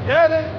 Get it!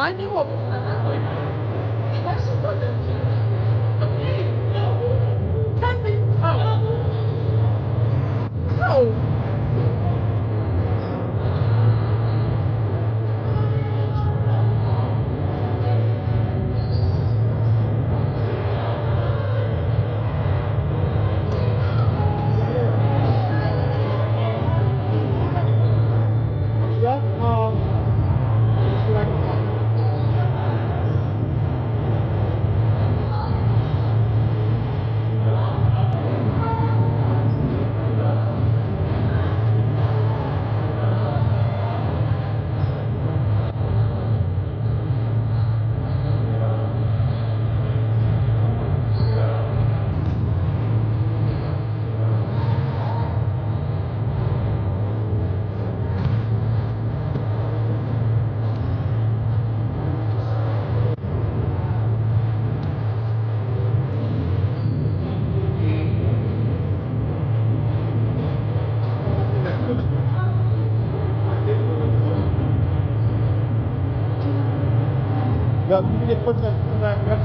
I knew of Ja, wie viel Prozent sagen wir?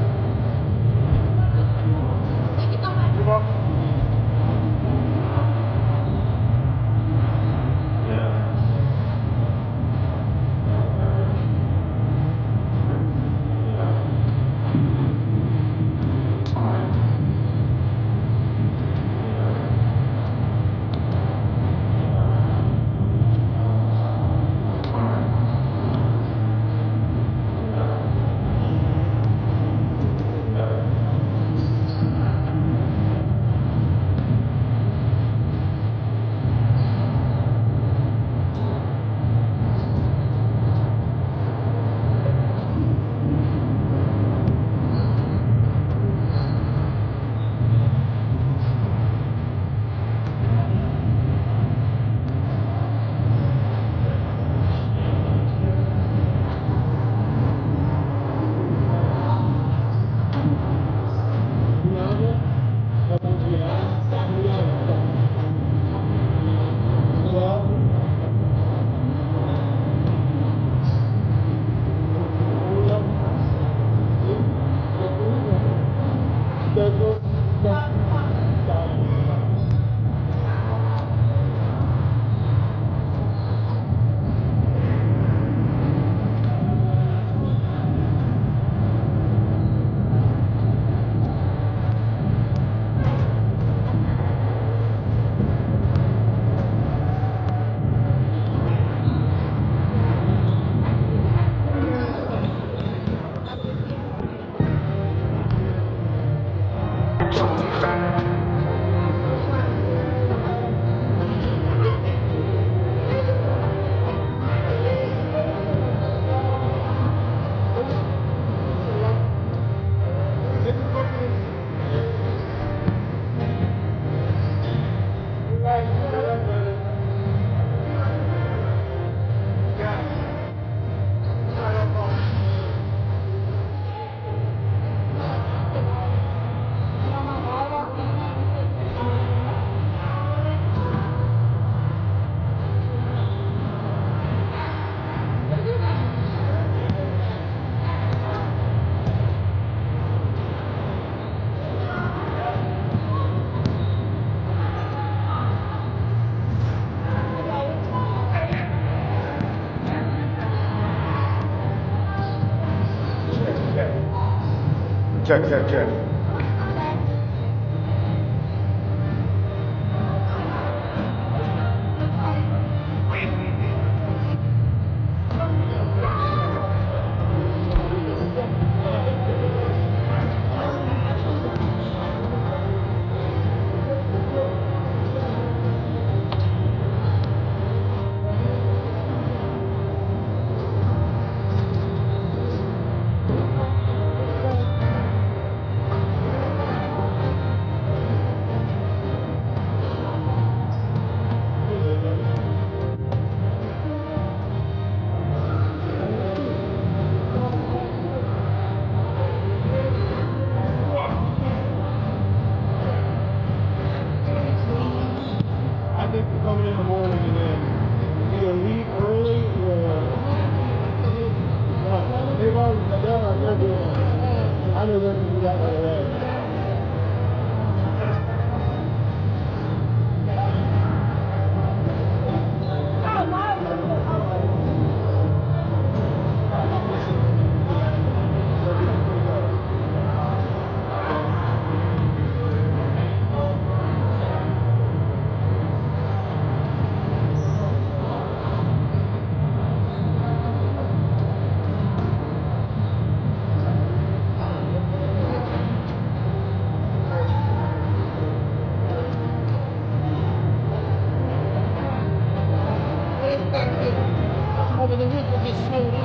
Über. Check, check, check. I think to come in the morning and then either leave early or they've already done our schedule. I know they're going to do that right away. Over the roof will get snowed in.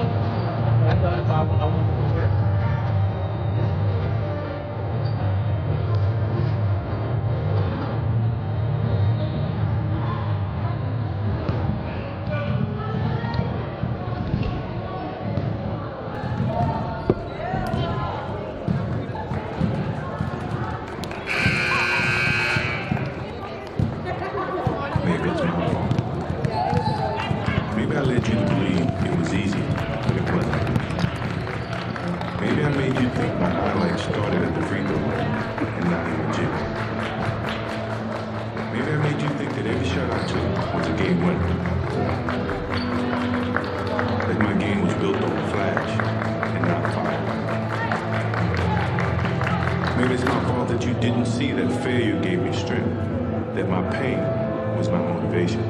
Maybe it's my fault. Maybe I led you to believe it was easy, but it wasn't. Maybe I made you think my highlights started at the free throw line and not in the gym. Maybe I made you think that every shot I took was a game winner. That my game was built on flash and not fire. Maybe it's my fault that you didn't see that failure gave me strength, that my pain was my motivation.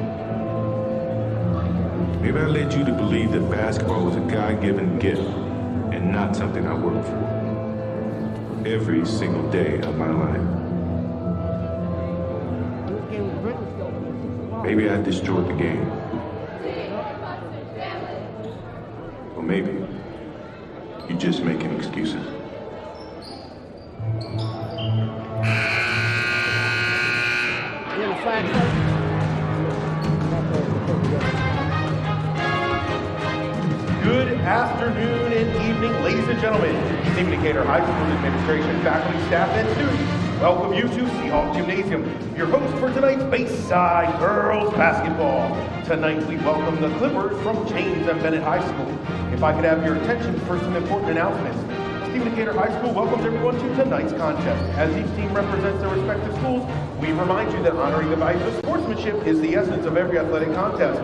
Maybe I led you to believe that basketball was a God-given gift and not something I worked for every single day of my life. Maybe I destroyed the game. Or maybe you're just making excuses. Good afternoon and evening, ladies and gentlemen. Stephen Decatur High School administration, faculty, staff, and students welcome you to Seahawk Gymnasium, your host for tonight's Bayside Girls Basketball. Tonight we welcome the Clippers from James and Bennett High School. If I could have your attention for some important announcements. Stephen Decatur High School welcomes everyone to tonight's contest. As each team represents their respective schools, we remind you that honoring the values of sportsmanship is the essence of every athletic contest.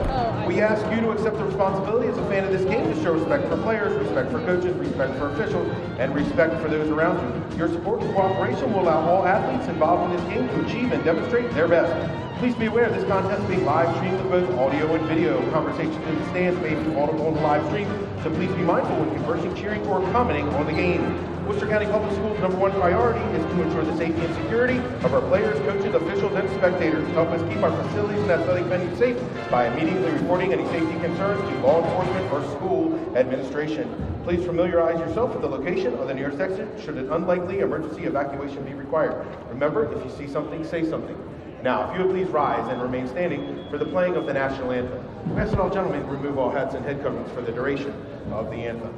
We ask you to accept the responsibility as a fan of this game to show respect for players, respect for coaches, respect for officials, and respect for those around you. Your support and cooperation will allow all athletes involved in this game to achieve and demonstrate their best. Please be aware this contest is being live streamed with both audio and video. Conversations in the stands may be audible on the live stream, so please be mindful when conversing, cheering, or commenting on the game. Worcester County Public Schools' #1 priority is to ensure the safety and security of our players, coaches, officials, and spectators. Help us keep our facilities and athletic venues safe by immediately reporting any safety concerns to law enforcement or school administration. Please familiarize yourself with the location of the nearest exit should an unlikely emergency evacuation be required. Remember, if you see something, say something. Now, if you would please rise and remain standing for the playing of the national anthem. We ask that all gentlemen remove all hats and head coverings for the duration of the anthem.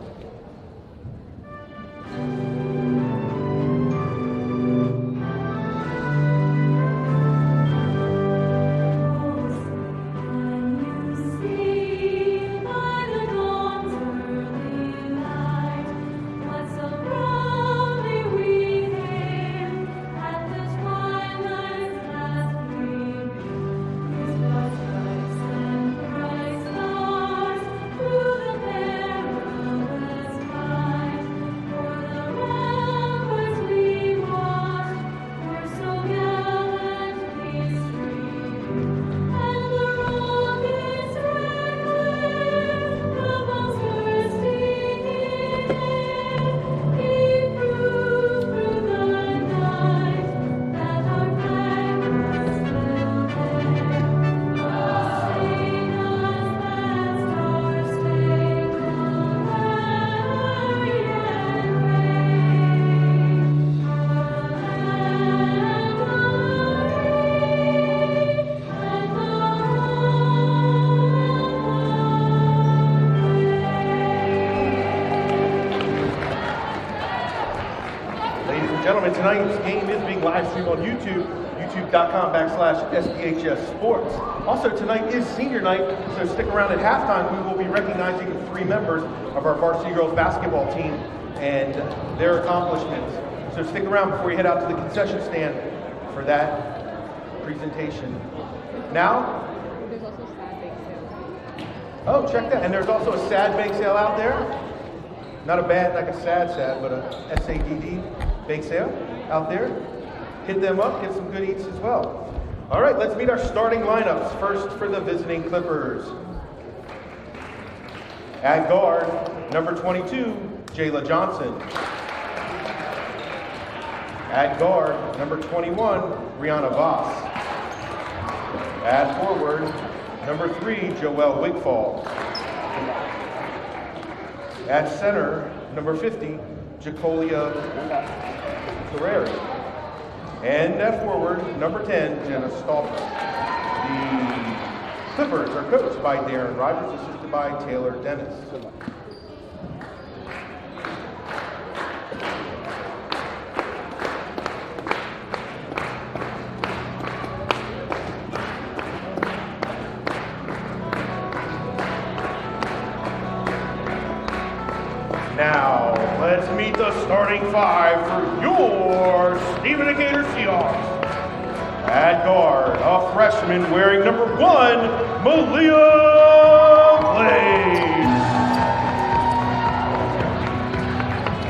tonight's game is being live streamed on YouTube, youtube.com/SDHS Sports. Also, tonight is senior night, so stick around at halftime. We will be recognizing 3 members of our varsity girls basketball team and their accomplishments. So stick around before you head out to the concession stand for that presentation. Now, There's also sad bake sale. oh, check that. And there's also a sad bake sale out there. Not a bad, like a sad, but a SADD bake sale out there. Hit them up, get some good eats as well. All right, let's meet our starting lineups. First for the visiting Clippers. At guard, number 22, Jayla Johnson. At guard, number 21, Rihanna Voss. At forward, number 3, Joelle Wigfall. At center, number 50, Jacolia Ferreri. And at forward, number 10, Jenna Stalker. The Clippers are coached by Darren Rogers, assisted by Taylor Dennis. Now, let's meet the starting 5 for your Stephen Decatur Seahawks. At guard, a freshman wearing number 1, Malia Blade.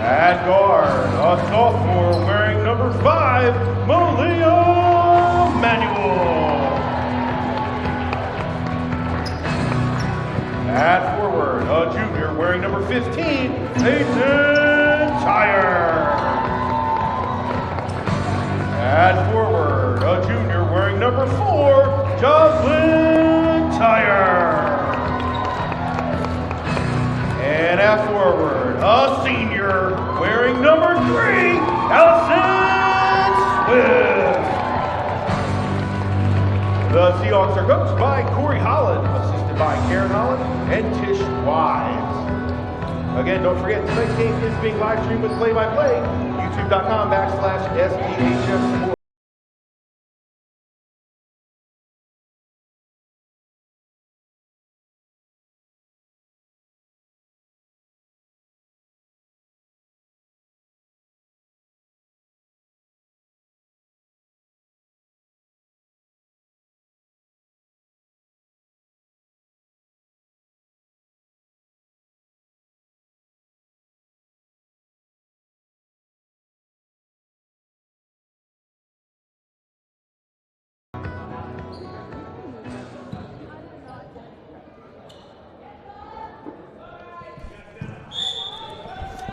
At guard, a sophomore wearing number 5, Malia Manuel. At forward, a junior wearing number 15, Peyton Tyre. At forward, a junior wearing number 4, Jocelyn Tyre. And at forward, a senior wearing number 3, Allison Swift. The Seahawks are coached by Corey Holland, assisted by Karen Holland and Tish Wise. Again, don't forget, tonight's game is being live streamed with play-by-play, youtube.com/SDHS Sports.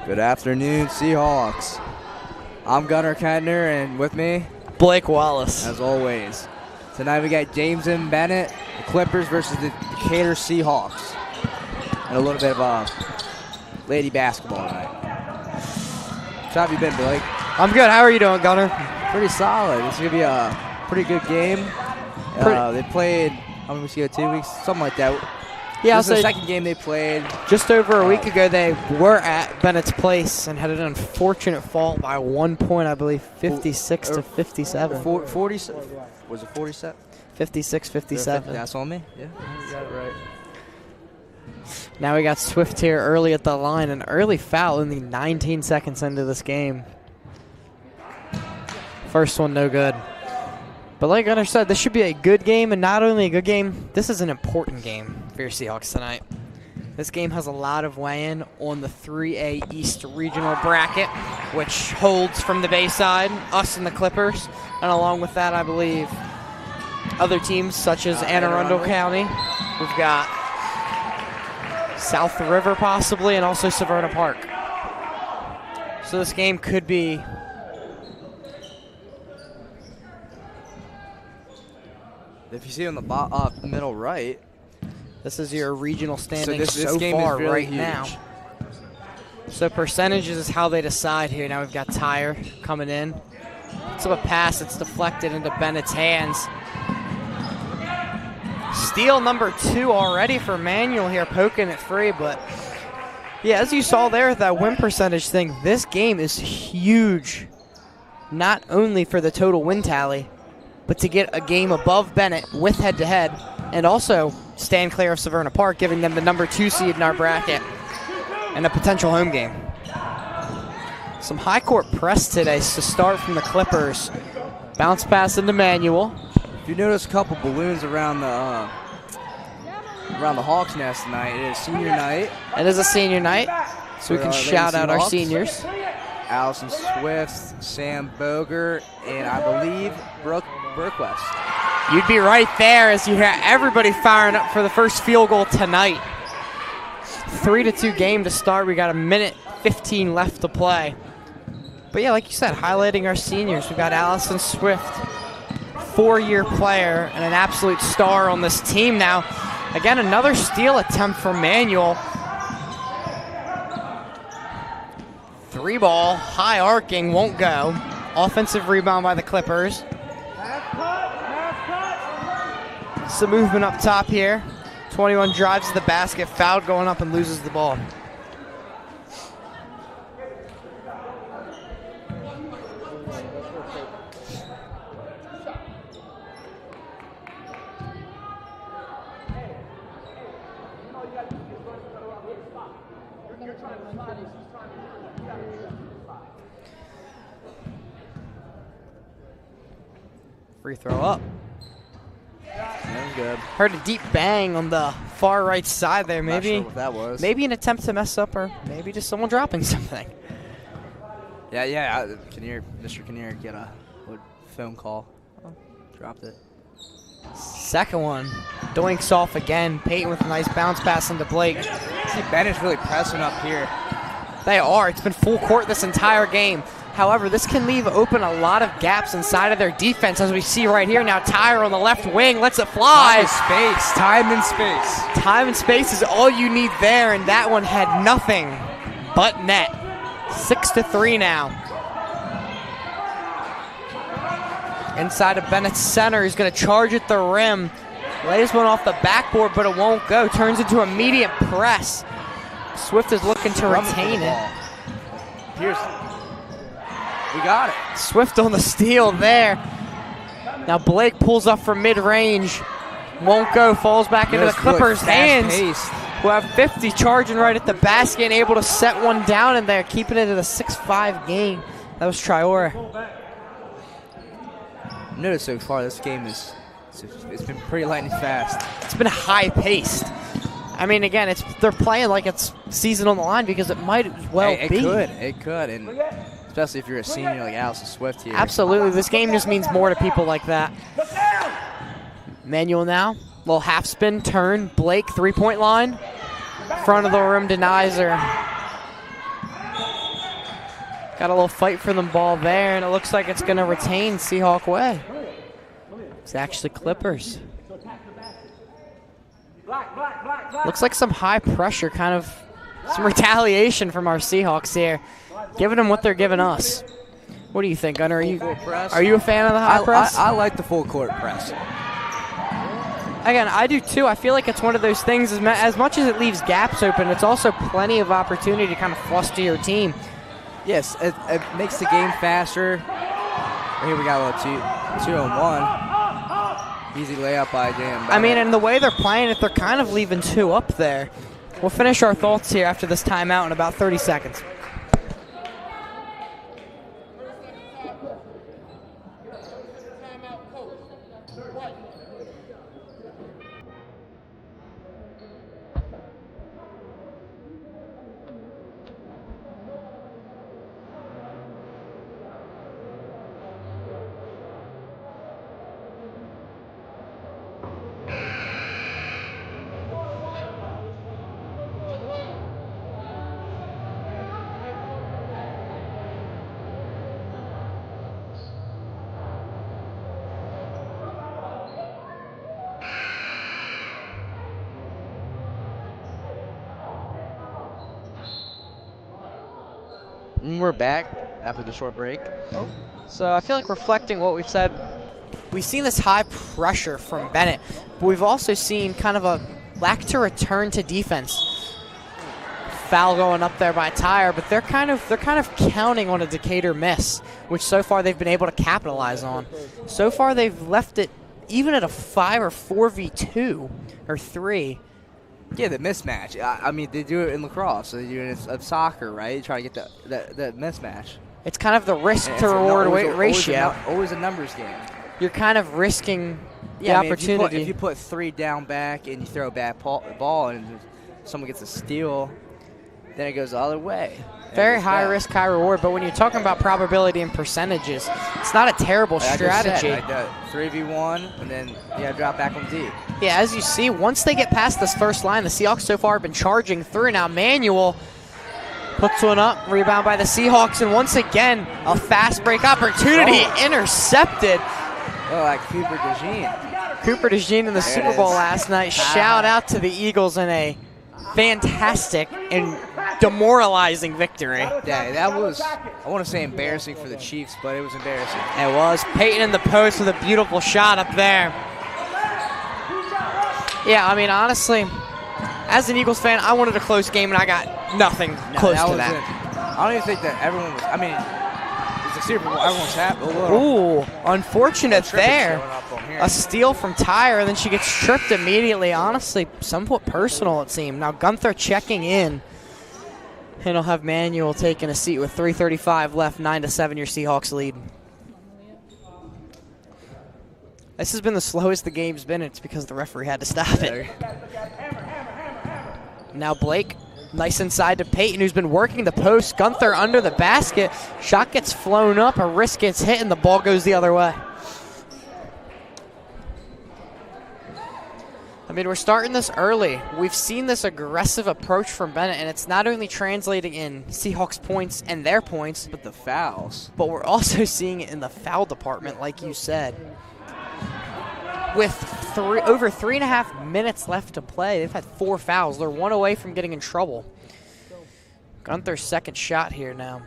Good afternoon, Seahawks. I'm Gunnar Kettner, and with me, Blake Wallace. as always. Tonight we got James and Bennett, the Clippers versus the Decatur Seahawks. And a little bit of lady basketball tonight. How have you been, Blake? I'm good. How are you doing, Gunnar? Pretty solid. This is going to be a pretty good game. They played, how many weeks ago, 2 weeks? Something like that. Yeah, this is the second game they played. Just over a week ago, they were at Bennett's Place and had an unfortunate fall by 1 point, I believe, 56 to 57. 40, was it 47? 56-57. That's on me. Yeah, you got it right. Now we got Swift here early at the line, an early foul in the 19 seconds into this game. First one, no good. But like Gunnar said, this should be a good game, and not only a good game, this is an important game for your Seahawks tonight. This game has a lot of weigh-in on the 3A East regional bracket, which holds from the Bayside, us and the Clippers, and along with that, I believe, other teams such as Anne Arundel County. We've got South River possibly, and also Severna Park. So this game could be If you see on the middle right, this is your regional standings this game far is really right huge. now. So percentages is how they decide here. Now we've got Tyre coming in. It's a pass. It's deflected into Bennett's hands. Steal number 2 already for Manuel here, poking it free. But yeah, as you saw there, that win percentage thing, this game is huge not only for the total win tally, but to get a game above Bennett with head-to-head, and also stand clear of Severna Park, giving them the number 2 seed in our bracket and a potential home game. Some high court press today to start from the Clippers. Bounce pass into Manuel. If you notice a couple balloons around the Hawks nest tonight, it is senior night. It is a senior night, so we For can our shout out our Hawks. seniors. Allison Swift, Sam Boger, and I believe Brooke Burquest. You'd be right there as you hear everybody firing up for the first field goal tonight. 3-2 game to start. We got 1:15 left to play. But yeah, like you said, highlighting our seniors. We've got Allison Swift, 4-year player and an absolute star on this team now. Again, another steal attempt for Manuel. 3 ball, high arcing, won't go. Offensive rebound by the Clippers. Some movement up top here. 21 drives to the basket, fouled going up and loses the ball. Free throw up. That was good. Heard a deep bang on the far right side there. Not Maybe sure what that was. maybe an attempt to mess up, or maybe just someone dropping something. Yeah. Mr. Kinnear get a phone call. Oh, dropped it. Second one. Doinks off again. Peyton with a nice bounce pass into Blake. See, Bennett's really pressing up here. They are. It's been full court this entire game. However, this can leave open a lot of gaps inside of their defense, as we see right here. Now Tyre on the left wing lets it fly. Time and space. Time and space is all you need there, and that one had nothing but net. 6-3 now. Inside of Bennett's center, he's going to charge at the rim. Lays one off the backboard, but it won't go. Turns into immediate press. Swift is looking to retain it. Here's. We got it. Swift on the steal there. Now Blake pulls up from mid-range. Won't go, falls back into the Clippers' hands, who have 50 charging right at the basket and able to set one down in there, keeping it at a 6-5 game. That was Traore. Notice so far this game it's been pretty lightning fast. It's been high-paced. I mean, again, they're playing like it's season on the line because it might as well be. It could, and especially if you're a senior like Allison Swift here. Absolutely, this game just means more to people like that. Manuel now, little half spin, turn, Blake, 3-point line. Front of the rim denies her. Got a little fight for the ball there, and it looks like it's going to retain Seahawk way. It's actually Clippers. Looks like some high pressure, kind of some retaliation from our Seahawks here. Giving them what they're giving us. What do you think, Gunnar? Are you a fan of the high press? I like the full court press. Again, I do too. I feel like it's one of those things, as much as it leaves gaps open, it's also plenty of opportunity to kind of fluster your team. Yes, it makes the game faster. Here we got a little 2-on-1. Easy layup by Jam. I mean, and the way they're playing it, they're kind of leaving 2 up there. We'll finish our thoughts here after this timeout in about 30 seconds. We're back after the short break. So I feel like reflecting what we've said, we've seen this high pressure from Bennett, but we've also seen kind of a lack to return to defense. foul going up there by Tyre, but they're kind of counting on a Decatur miss, which so far they've been able to capitalize on. So far they've left it even at a 5 or 4v2 or 3. Yeah, the mismatch. I mean, they do it in lacrosse. So they do it in soccer, right? You try to get the mismatch. It's kind of the risk to reward ratio. Always a numbers game. You're kind of risking the I mean, opportunity. if you put 3 down back and you throw a bad ball and someone gets a steal, then it goes the other way. Very high risk, high reward. But when you're talking about probability and percentages, it's not a terrible strategy. Like that 3v1, and then you got to drop back on D. Yeah, as you see, once they get past this first line, the Seahawks so far have been charging through. Now Manuel puts one up, rebound by the Seahawks, and once again, a fast break opportunity intercepted. Oh, like Cooper DeJean. Cooper DeJean in the Super Bowl last night. Shout out to the Eagles in a fantastic and demoralizing victory. Yeah, that was, I want to say embarrassing for the Chiefs, but it was embarrassing. It was. Peyton in the post with a beautiful shot up there. Yeah, I mean, honestly, as an Eagles fan, I wanted a close game, and I got nothing close to that. I don't even think that everyone was, I mean, it's a Super Bowl, everyone's happy. Ooh, unfortunate there. A steal from Tyre, and then she gets tripped immediately. Honestly, somewhat personal, it seemed. Now Gunther checking in, and he'll have Manuel taking a seat with 3:35 left, 9-7 your Seahawks lead. This has been the slowest the game's been. It's because the referee had to stop it. Now Blake, nice inside to Peyton, who's been working the post. Gunther under the basket. Shot gets flown up, a wrist gets hit, and the ball goes the other way. I mean, we're starting this early. We've seen this aggressive approach from Bennett, and it's not only translating in Seahawks points and their points, but the fouls. But we're also seeing it in the foul department, like you said. With over 3.5 minutes left to play, they've had 4 fouls. They're 1 away from getting in trouble. Gunther's second shot here now.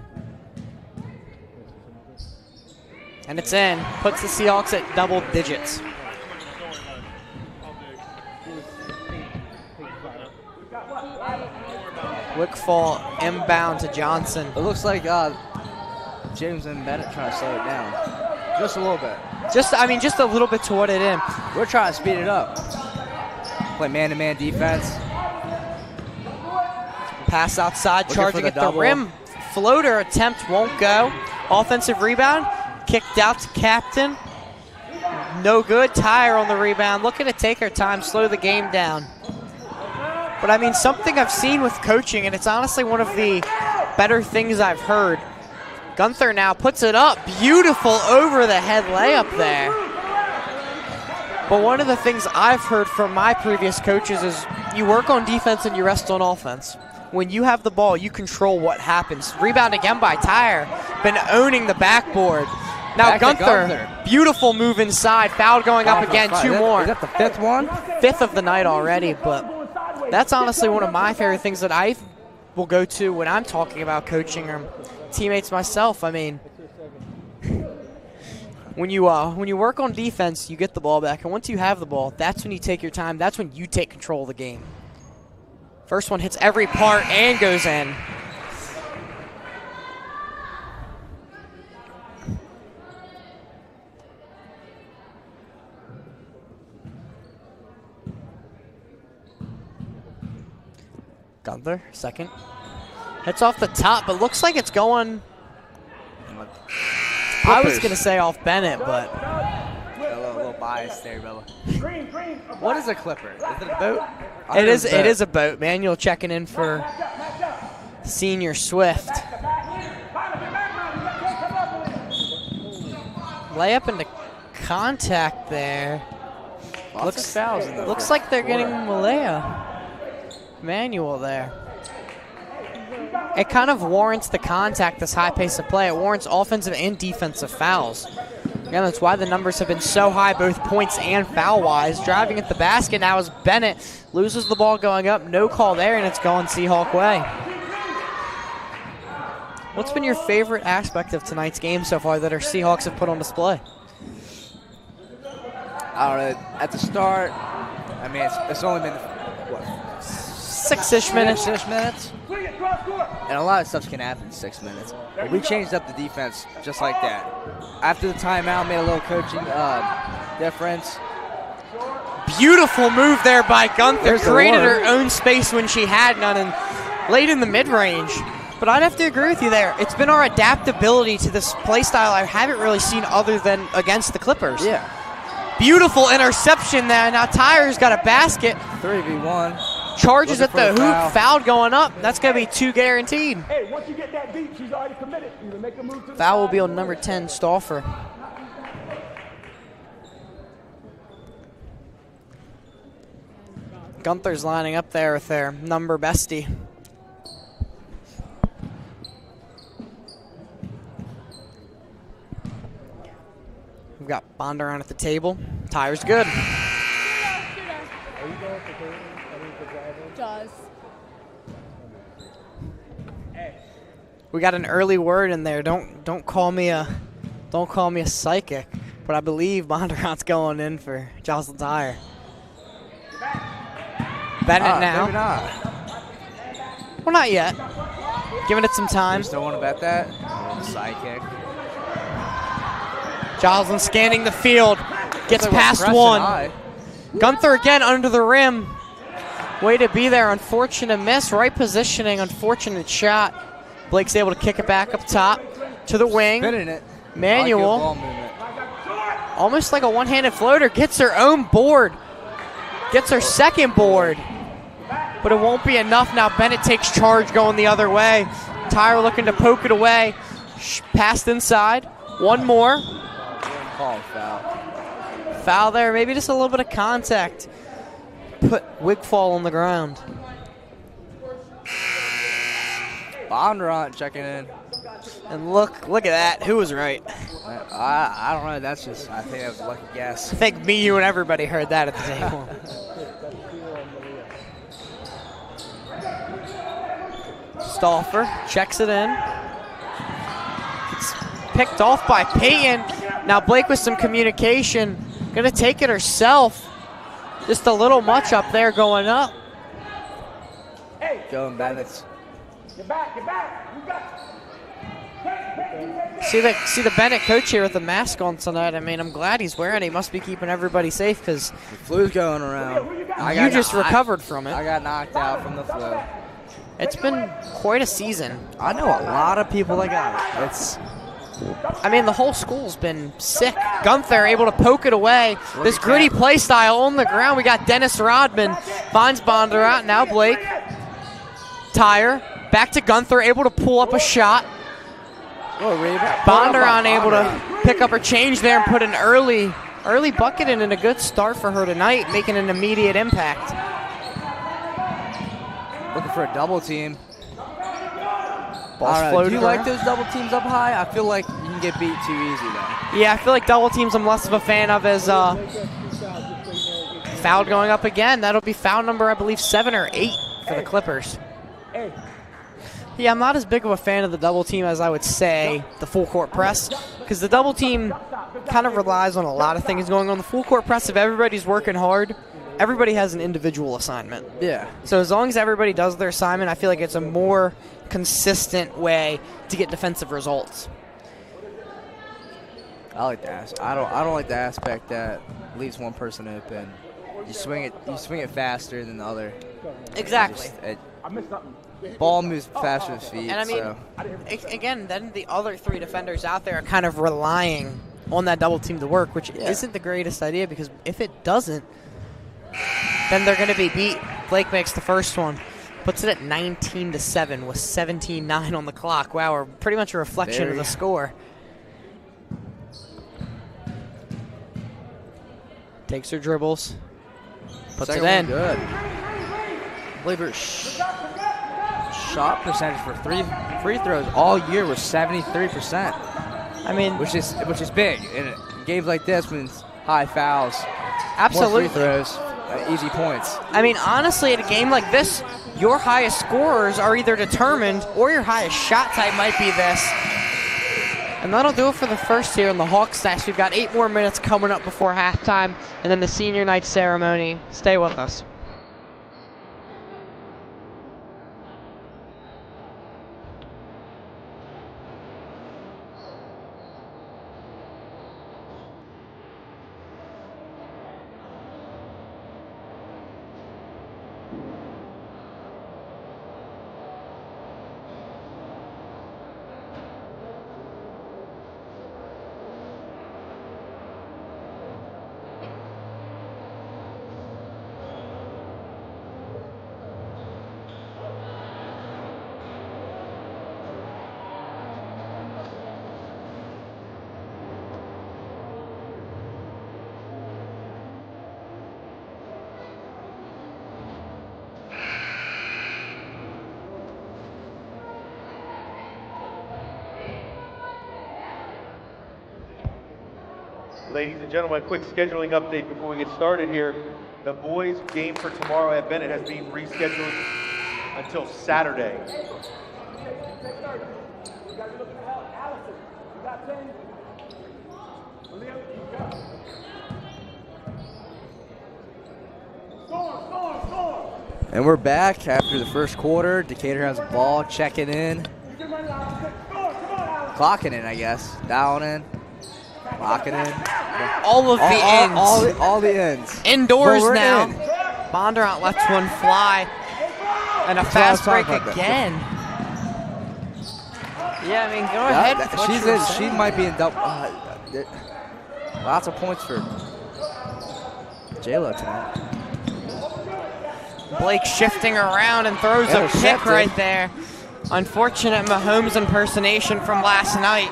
And it's in. Puts the Seahawks at double digits. Wickfall inbound to Johnson. It looks like James and Bennett trying to slow it down. Just a little bit. Just a little bit to what it is. We're trying to speed it up. Play man-to-man defense. Pass outside, charging at the rim. Floater attempt won't go. Offensive rebound. Kicked out to Captain. No good. Tyre on the rebound. Looking to take her time, slow the game down. But I mean, something I've seen with coaching, and it's honestly one of the better things I've heard. Gunther now puts it up. Beautiful over the head layup there. But one of the things I've heard from my previous coaches is you work on defense and you rest on offense. When you have the ball, you control what happens. Rebound again by Tyre. Been owning the backboard. Now Gunther, beautiful move inside. Foul going up again, 2 more. Is that the 5th one? 5th of the night already, but that's honestly one of my favorite things that I will go to when I'm talking about coaching or teammates myself. I mean, when you work on defense, you get the ball back, and once you have the ball, that's when you take your time. That's when you take control of the game. First one hits every part and goes in. Gunther, second. Hits off the top, but looks like it's going. I was going to say off Bennett, but. A little bias there, Bella. What is a clipper? Is it a boat? It is a boat. Manuel checking in for Senior Swift. Layup into contact there. Looks like they're getting Malaya. Manual there. It kind of warrants the contact, this high pace of play. It warrants offensive and defensive fouls. Again, that's why the numbers have been so high, both points and foul-wise. Driving at the basket now is Bennett. Loses the ball going up. No call there, and it's going Seahawk way. What's been your favorite aspect of tonight's game so far that our Seahawks have put on display? I don't know. At the start, I mean, it's only been, what, 6-ish minutes. 6 minutes. And a lot of stuff can happen in 6 minutes. But we changed up the defense just like that. After the timeout, made a little coaching difference. Beautiful move there by Gunther. There's the Created one. her own space when she had none and late in the mid-range. But I'd have to agree with you there. It's been our adaptability to this play style I haven't really seen other than against the Clippers. Yeah. Beautiful interception there. Now Tyre's got a basket. 3v1. Charges Looking at the for a hoop. foul. Foul going up. That's going to be 2 guaranteed. Hey, once you get that deep, she's already committed. Either make a move to the Foul will side. be on number 10, Stauffer. Gunther's lining up there with their number bestie. We've got Bondurant at the table. Tyre's good. Jaws. We got an early word in there. Don't call me a psychic, but I believe Bondurant's going in for Jocelyn Tyre. Bennett now. Maybe not. Well, not yet. Giving it some time. You still want to bet that? Sidekick. Jocelyn scanning the field. Gets Looks like past we're one. pressing high. Gunther again under the rim. Way to be there. Unfortunate miss. Right positioning. Unfortunate shot. Blake's able to kick it back up top to the wing. Spinning it. Manual. Ball movement. Almost like a one-handed floater. Gets her own board. Gets her second board. But it won't be enough. Now Bennett takes charge going the other way. Tyre looking to poke it away. Passed inside. One more. Call foul. Foul there. Maybe just a little bit of contact. Put Wigfall on the ground. Bondurant checking in. And look at that. Who was right? I don't know. That's just, I think that was a lucky guess. I think me, you, and everybody heard that at the table. Stauffer checks it in. It's picked off by Peyton. Now Blake with some communication. Gonna take it herself. Just a little much up there going up. Going Bennett. Get back, get back. You got See the Bennett coach here with the mask on tonight. I mean, I'm glad he's wearing it. He must be keeping everybody safe because The flu's going around. you just recovered from I it. got knocked out from the flu. It's been quite a season. I know a lot of people that got it. I mean, the whole school's been sick. Gunther able to poke it away. This gritty play style on the ground. We got Dennis Rodman. Finds Bondurant. Now Blake. Tyre. Back to Gunther. Able to pull up a shot. Bondurant able to pick up her change there and put an early bucket in and a good start for her tonight, making an immediate impact. Looking for a double team. Ball's I don't know. Do floated you like around. those double teams up high? I feel like you can get beat too easy though. Yeah, I feel like double teams I'm less of a fan of as foul going up again. That'll be foul number, I believe, 7 or 8 for the Clippers. Yeah, I'm not as big of a fan of the double team as I would say the full court press, because the double team kind of relies on a lot of things going on. The full court press, if everybody's working hard, everybody has an individual assignment. Yeah. So as long as everybody does their assignment, I feel like it's a more consistent way to get defensive results. I like that. I don't like the aspect that leaves one person open. You swing it faster than the other. Exactly. Ball moves faster with feet. And I mean, so. again, then the other 3 defenders out there are kind of relying on that double team to work, which isn't the greatest idea, because if it doesn't, then they're going to be beat. Blake makes the first one. Puts it at 19-7 with 17-9 on the clock. Wow, we're pretty much a reflection of the score. Takes her dribbles. Puts Second it one in. good. I believe her shot percentage for free throws all year was 73%. I mean, which is big. In games like this means high fouls, absolutely. more free throws, easy points. I mean, honestly, at a game like this, your highest scorers are either determined or your highest shot type might be this. And that'll do it for the first here in the Hawks Nest. We've got 8 more minutes coming up before halftime, and then the senior night ceremony. Stay with us. Ladies and gentlemen, a quick scheduling update before we get started here. The boys' game for tomorrow at Bennett has been rescheduled until Saturday. And we're back after the first quarter. Decatur has a ball, checking in. Clocking in, I guess. Dialing in. Locking in. All of the ends. All the ends. Indoors Well, we're now. in. Bondurant lets one fly. And a That's what I was fast break talking about. again. Yeah, I mean, go ahead. with what She's you were in. She saying. might be in double. Lots of points for J-Lo tonight. Blake shifting around and throws a pick intercepted. right there. Unfortunate Mahomes impersonation from last night.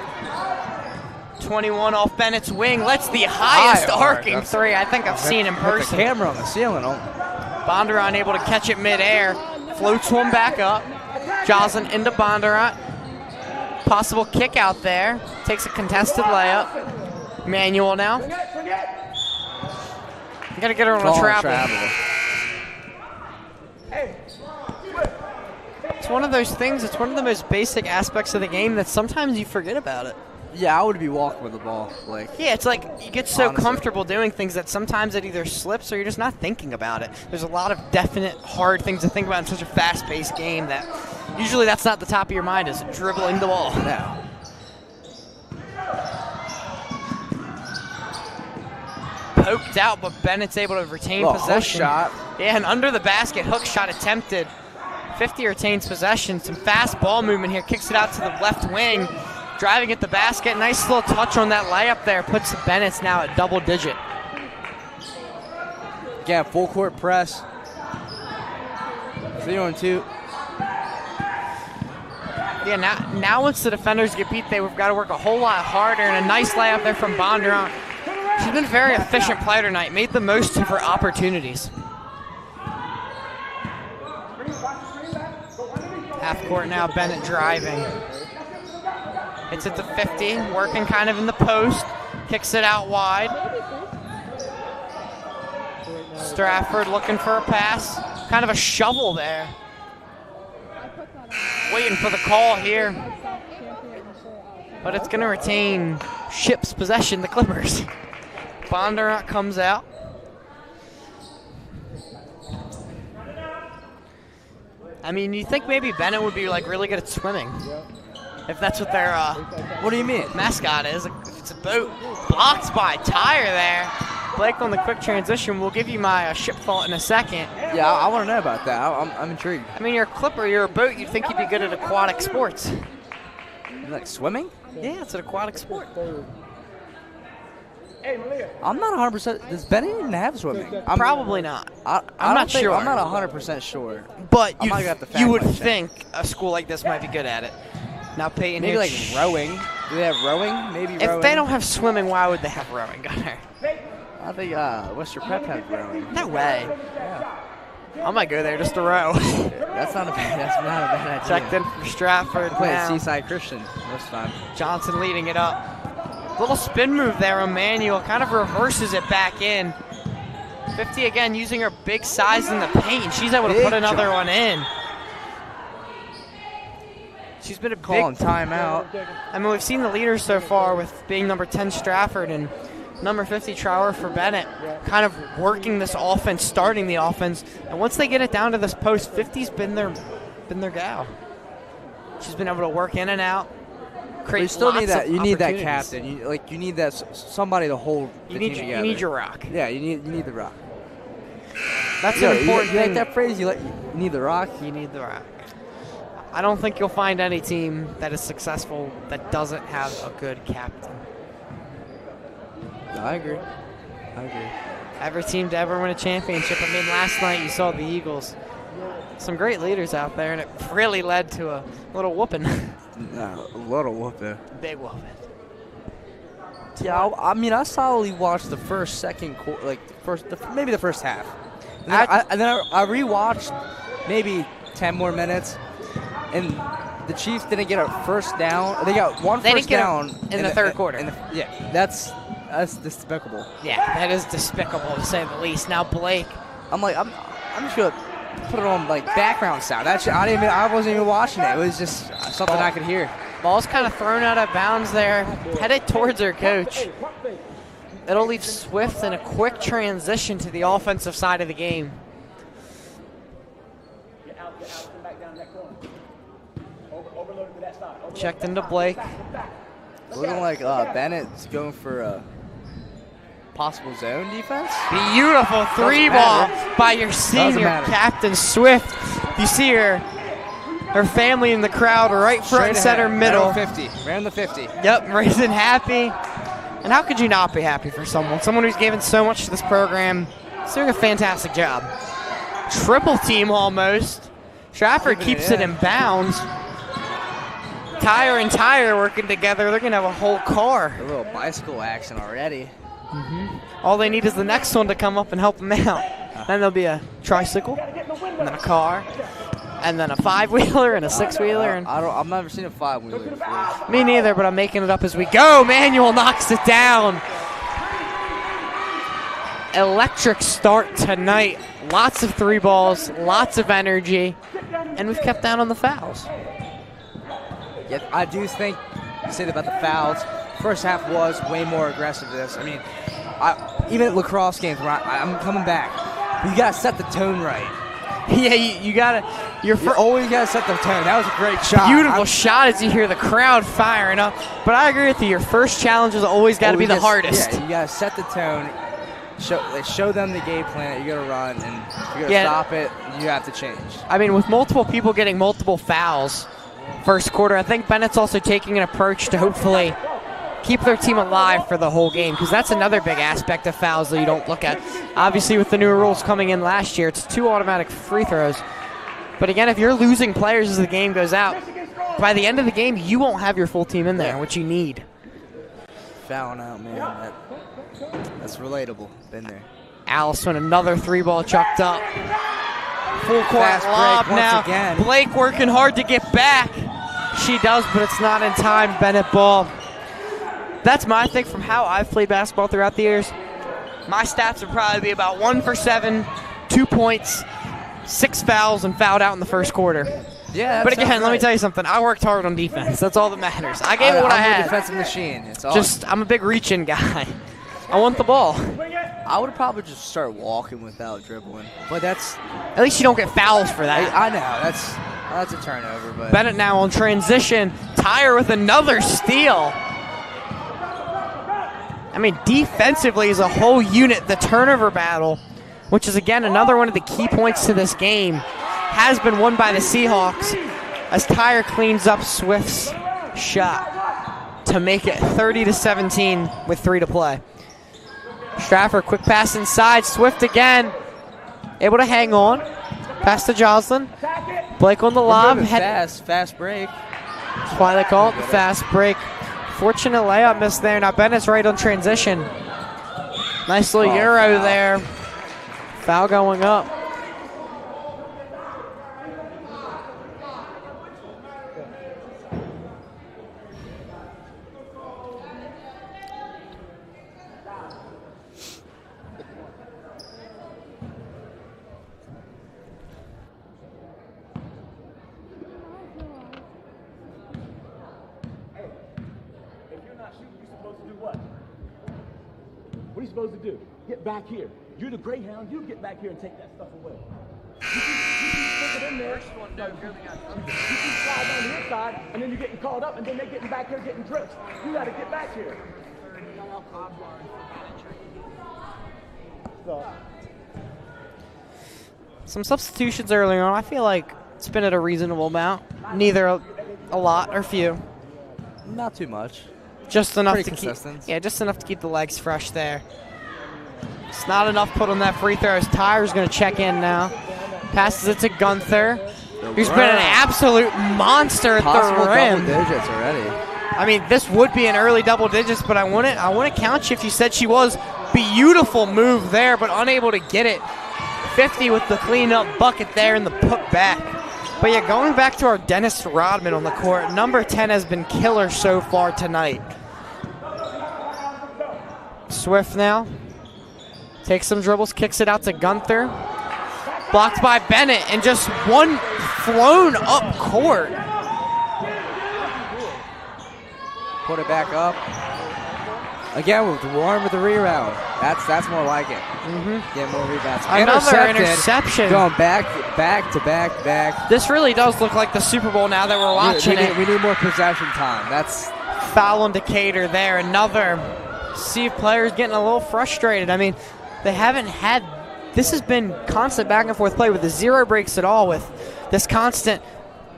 21 off Bennett's wing. Lets the highest arcing three I think I've seen in Put the person. camera on the ceiling. Bondurant able to catch it midair. Floats one back up. Joslin into Bondurant. Possible kick out there. Takes a contested layup. Manual now. You gotta get her on a travel. It's one of those things, it's one of the most basic aspects of the game that sometimes you forget about it. Yeah, I would be walking with the ball. Yeah, it's like you get so Honestly. comfortable doing things that sometimes it either slips or you're just not thinking about it. There's a lot of definite, hard things to think about in such a fast-paced game that usually that's not the top of your mind, is dribbling the ball. Yeah. Poked out, but Bennett's able to retain possession. Hook shot. Yeah, and under the basket, hook shot attempted. 50 retains possession. Some fast ball movement here. Kicks it out to the left wing. Driving at the basket. Nice little touch on that layup there. Puts Bennett's now at double digit. Again, full court press. 3-on-2. Yeah, now once the defenders get beat, they've got to work a whole lot harder. And a nice layup there from Bondurant. She's been a very efficient player tonight. Made the most of her opportunities. Half court now, Bennett driving. It's at the 50, working kind of in the post. Kicks it out wide. Stratford looking for a pass. Kind of a shovel there. Waiting for the call here. But it's going to retain Ship's possession, the Clippers. Bondurant comes out. I mean, you think maybe Bennett would be like really good at swimming. If that's what their What do you mean? mascot is. If it's a boat. Blocked by Tyre there. Blake on the quick transition. We'll give you my Ship thought in a second. Yeah, I want to know about that. I'm intrigued. I mean, you're a Clipper, you're a boat, you'd think you'd be good at aquatic sports. You like swimming? Yeah, it's an aquatic sport. I'm not 100%. Does Bennett even have swimming? Probably not. I'm not not sure. I'm not 100% sure. But I might have to fact you would check. think a school like this might be good at it. Now Peyton Maybe like Hitch- rowing. Do they have rowing? Maybe rowing. If they don't have swimming, why would they have rowing, Gunner? I think Western Prep has rowing. No way. Yeah. I might go there just to row. That's not a bad idea. Checked in for Stratford. Play now. at Seaside Christian most time. Johnson leading it up. Little spin move there on Manuel. Kind of reverses it back in. 50 again, using her big size in the paint. She's able to Big put another jump. one in. She's been a Calling big timeout. I mean, we've seen the leaders so far with being number 10 Stratford and number 50 Trower for Bennett, kind of working this offense, starting the offense. And once they get it down to this post, 50's been their gal. She's been able to work in and out. You still need that. You need that opportunities. captain. You need that somebody to hold the team together. You need your rock. Yeah, you need the rock. That's Yeah, an important you like thing. that phrase? You need the rock. You need the rock. I don't think you'll find any team that is successful that doesn't have a good captain. I agree. Every team to ever win a championship. I mean, last night you saw the Eagles. Some great leaders out there, and it really led to a little whooping. No, a little whooping. Big whooping. Yeah, I mean, I solidly watched the first, second quarter, like maybe the first half, and then I rewatched maybe 10 more minutes, and the Chiefs didn't get a first down. They got one They first didn't get down in the third quarter. yeah, that's That's despicable. Yeah, that is despicable to say the least. Now Blake. I'm just gonna put it on like background sound. I wasn't even watching it. It was just something I could hear. Ball's kind of thrown out of bounds there, headed towards her coach. It'll leave Swift in a quick transition to the offensive side of the game. Checked into Blake. Looking like Bennett's going for a possible zone defense. Beautiful three ball by your senior captain, Swift. You see her family in the crowd right front and center middle. Right on the 50. Yep, raising happy. And how could you not be happy for someone who's given so much to this program? He's doing a fantastic job. Triple team almost. Stratford keeps it in bounds. Tire and Tire working together. They're going to have a whole car. A little bicycle action already. All they need is the next one to come up and help them out. Then there'll be a tricycle, and then a car, and then a five-wheeler and a six-wheeler. And I've never seen a five-wheeler before. me neither, but I'm making it up as we go. Manuel knocks it down. Electric start tonight. Lots of three balls, lots of energy, and we've kept down on the fouls. Yeah, I do think you said about the fouls. First half was way more aggressive than this. I mean, even at lacrosse games where I'm coming back, you gotta set the tone right. Yeah, you gotta. You always gotta set the tone. That was a great shot. Beautiful shot as you hear the crowd firing up. But I agree with you. Your first challenge has always got to be the hardest. Yeah, you gotta set the tone. Show them the game plan that you're gonna run, and you're gonna stop it. You have to change. I mean, with multiple people getting multiple fouls first quarter, I think Bennett's also taking an approach to hopefully keep their team alive for the whole game, because that's another big aspect of fouls that you don't look at. Obviously, with the new rules coming in last year, it's 2 automatic free throws. But again, if you're losing players as the game goes out, by the end of the game, you won't have your full team in there, which you need. Fouling out, man. That's relatable. Been there. Allison, another three ball chucked up. Full court lob now. Again. Blake working hard to get back. She does, but it's not in time. Bennett ball. That's my thing from how I've played basketball throughout the years. My stats would probably be about 1 for 7, 2 points, 6 fouls, and fouled out in the first quarter. Yeah, but again, let me tell you something. I worked hard on defense. That's all that matters. I gave it what I had. I'm a defensive machine. It's all. I'm a big reach-in guy. I want the ball. I would probably just start walking without dribbling. But that's... At least you don't get fouls for that. I know. That's a turnover. But Bennett now on transition. Tire with another steal. I mean, defensively as a whole unit, the turnover battle, which is, again, another one of the key points to this game, has been won by the Seahawks as Tire cleans up Swift's shot to make it 30-17 with 3 to play. Stratford, quick pass inside. Swift again, able to hang on. Pass to Jocelyn. Blake on the lob. Fast break. That's why they call it the fast break. Fortunate layup miss there. Now Bennett's right on transition. Nice little Euro there. Foul going up. What are you supposed to do? Get back here. You're the Greyhound. You get back here and take that stuff away. You keep it in there. You keep sliding on the inside, and then you're getting caught up, and then they're getting back here getting trips. You got to get back here. Some substitutions early on. I feel like it's been at a reasonable amount. Neither a lot or few. Not too much. Just enough Pretty to consistent. just enough to keep the legs fresh there. It's not enough put on that free throw. As Tyre's going to check in now. Passes it to Gunther, who's been an absolute monster at the rim. Double digits already. I mean, this would be an early double digits, but I want to count you if you said she was. Beautiful move there, but unable to get it. 50 with the cleanup bucket there and the put back. But yeah, going back to our Dennis Rodman on the court, number 10 has been killer so far tonight. Swift now. Takes some dribbles, kicks it out to Gunther. Blocked by Bennett, and just one flown up court. Put it back up. Again, with Warren with the rebound. That's more like it. Get more rebounds. Another interception. Going back to back. This really does look like the Super Bowl now that we're watching it. We need more possession time. That's foul on Decatur there. Another. See if players getting a little frustrated. I mean, they haven't had. This has been constant back and forth play with the 0 breaks at all, with this constant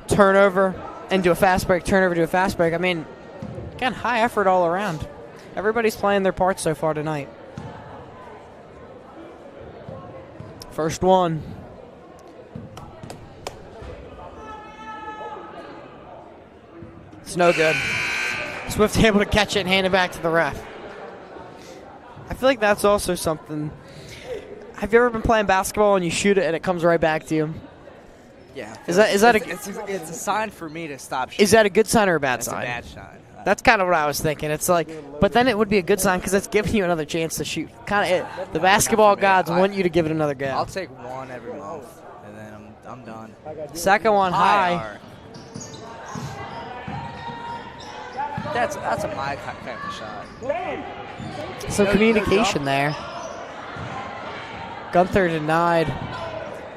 turnover into a fast break, turnover to a fast break. I mean, again, high effort all around. Everybody's playing their parts so far tonight. First one. It's no good. Swift able to catch it and hand it back to the ref. I feel like that's also something. Have you ever been playing basketball and you shoot it and it comes right back to you? Yeah. Is that it's a sign for me to stop shooting. Is that a good sign or a bad That's sign? a bad sign. That's kind of what I was thinking. It's like, but then it would be a good sign because it's giving you another chance to shoot. The basketball gods want you to give it another go. I'll take one every month, and then I'm done. Second one high. That's a my type of shot. Some communication there. Gunther denied.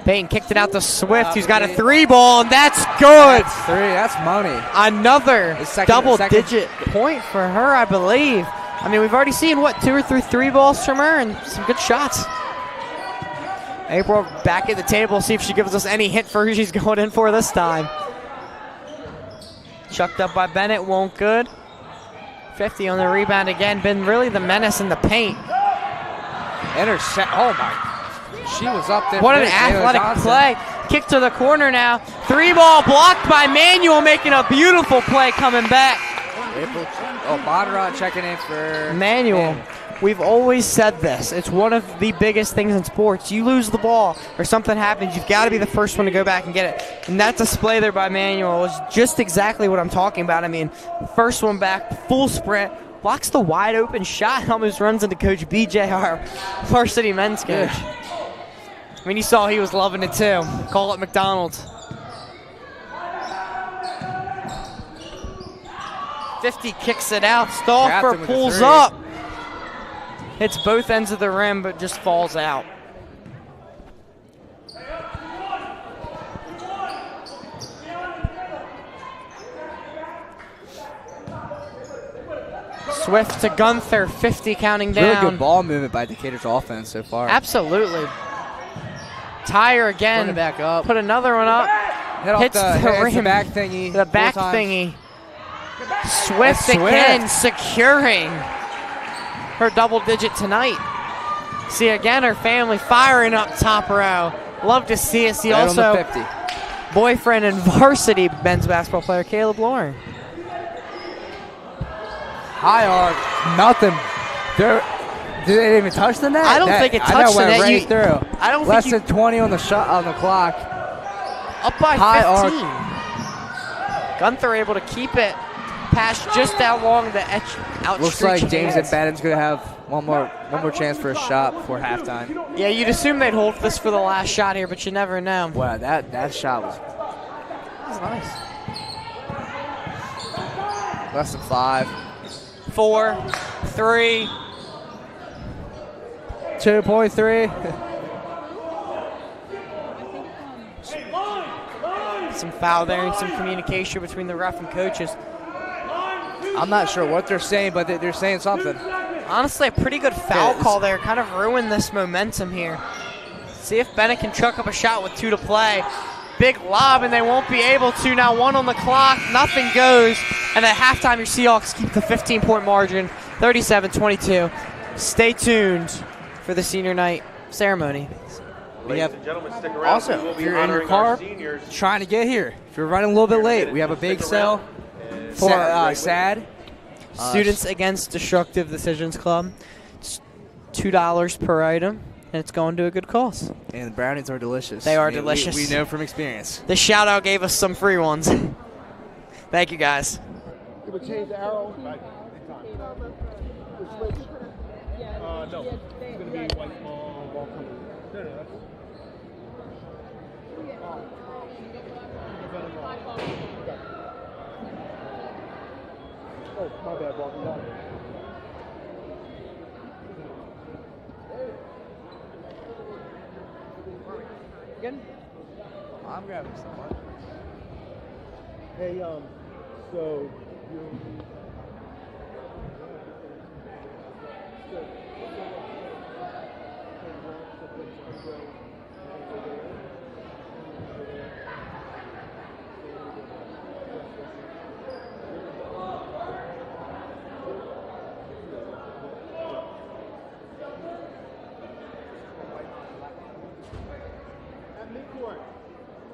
Payton kicked it out to Swift, who's got a 3-ball, and that's good. That's 3. That's money. Another double-digit point for her, I believe. I mean, we've already seen, 2 or 3 balls from her and some good shots. April back at the table, see if she gives us any hint for who she's going in for this time. Chucked up by Bennett, won't good. 50 on the rebound again, been really the menace in the paint. Intercept. Oh, my. She was up there. What an athletic play. Kick to the corner now. 3-ball blocked by Manuel, making a beautiful play coming back. Bonneron checking in for Manuel. We've always said this. It's one of the biggest things in sports. You lose the ball or something happens, you've got to be the first one to go back and get it. And that display there by Manuel was just exactly what I'm talking about. I mean, first one back, full sprint, blocks the wide open shot, almost runs into Coach BJ, our varsity men's coach. I mean, you saw he was loving it too. Call it McDonald's. 50 kicks it out. Stauffer pulls up. Hits both ends of the rim, but just falls out. Swift to Gunther, 50 counting down. Really good ball movement by Decatur's offense so far. Absolutely. Tyre again. Put it back up. Put another one up. Hits the rim. The back thingy. The back thingy. Swift again, securing her double digit tonight. See again her family firing up top row. Love to see it. See right also on the 50. Boyfriend and varsity men's basketball player Caleb Loring. High arc, nothing. Did they even touch the net? I don't think it touched the net. Right through. I don't Less think than 20 on the shot on the clock. Up by high 15. Arc. Gunther able to keep it. Pass just out long the out. Looks like James and Bennett's gonna have one more chance for a shot before halftime. Yeah, you'd assume they'd hold this for the last shot here, but you never know. Wow, that shot was nice. Less than 5. 4, 3. 2.3. Some foul there and some communication between the ref and coaches. I'm not sure what they're saying, but they're saying something. Honestly, a pretty good foul call there. Kind of ruined this momentum here. See if Bennett can chuck up a shot with 2 to play. Big lob, and they won't be able to. Now 1 on the clock. Nothing goes. And at halftime, your Seahawks keep the 15-point margin, 37-22. Stay tuned for the senior night ceremony. Ladies and gentlemen, stick around. Also, We'll if be you're in your honoring our car seniors. trying to get here, if you're running a little bit late, we have a big sale for SAD. Students Against Destructive Decisions Club. It's $2 per item, and it's going to a good cause. And the brownies are delicious. They are delicious. We know from experience. The shout-out gave us some free ones. Thank you, guys. Change the arrow. No. It's going to be white ball coming. No, that's... Oh, my bad, Walker. Got it. Again? I'm grabbing someone. Hey, so you...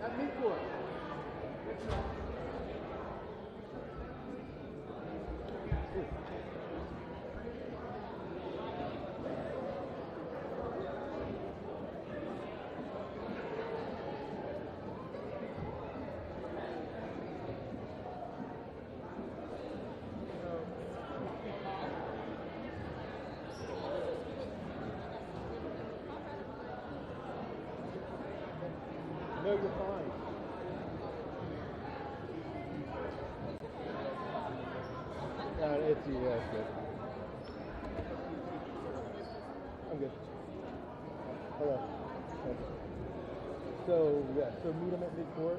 At midcourt. No, you're fine. It's you, that's good. I'm good. Hello. Okay. So, yeah, so meet them at midcourt.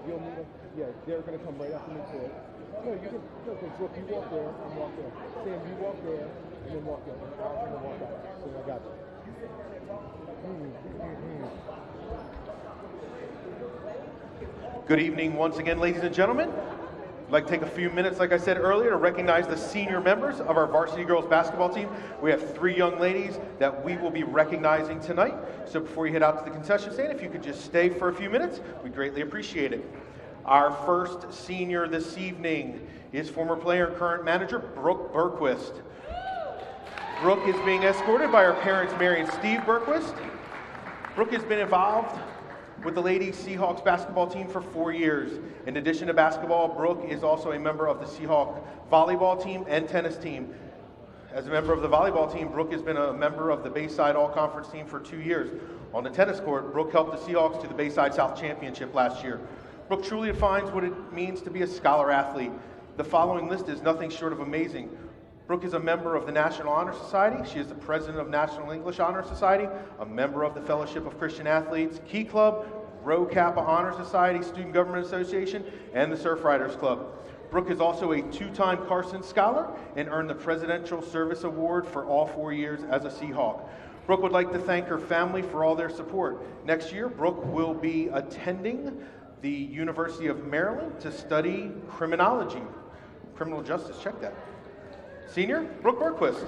You'll meet them. Yeah, they're going to come right after midcourt. No, you can, no, because look, you walk there and walk there. Sam, you walk there and then walk there. And then walk back. So I got you. Good evening once again, ladies and gentlemen. I'd like to take a few minutes, like I said earlier, to recognize the senior members of our varsity girls basketball team. We have 3 young ladies that we will be recognizing tonight. So before you head out to the concession stand, if you could just stay for a few minutes, we'd greatly appreciate it. Our first senior this evening is former player and current manager, Brooke Berquist. Brooke is being escorted by her parents, Mary and Steve Berquist. Brooke has been involved with the ladies Seahawks basketball team for 4 years. In addition to basketball, Brooke is also a member of the Seahawk volleyball team and tennis team. As a member of the volleyball team, Brooke has been a member of the Bayside All-Conference team for 2 years. On the tennis court, Brooke helped the Seahawks to the Bayside South Championship last year. Brooke truly defines what it means to be a scholar athlete. The following list is nothing short of amazing. Brooke is a member of the National Honor Society. She is the president of National English Honor Society, a member of the Fellowship of Christian Athletes, Key Club, Rho Kappa Honor Society, Student Government Association, and the Surf Riders Club. Brooke is also a 2-time Carson Scholar and earned the Presidential Service Award for all 4 years as a Seahawk. Brooke would like to thank her family for all their support. Next year, Brooke will be attending the University of Maryland to study criminology. Criminal justice, check that. Senior, Brooke Berquist.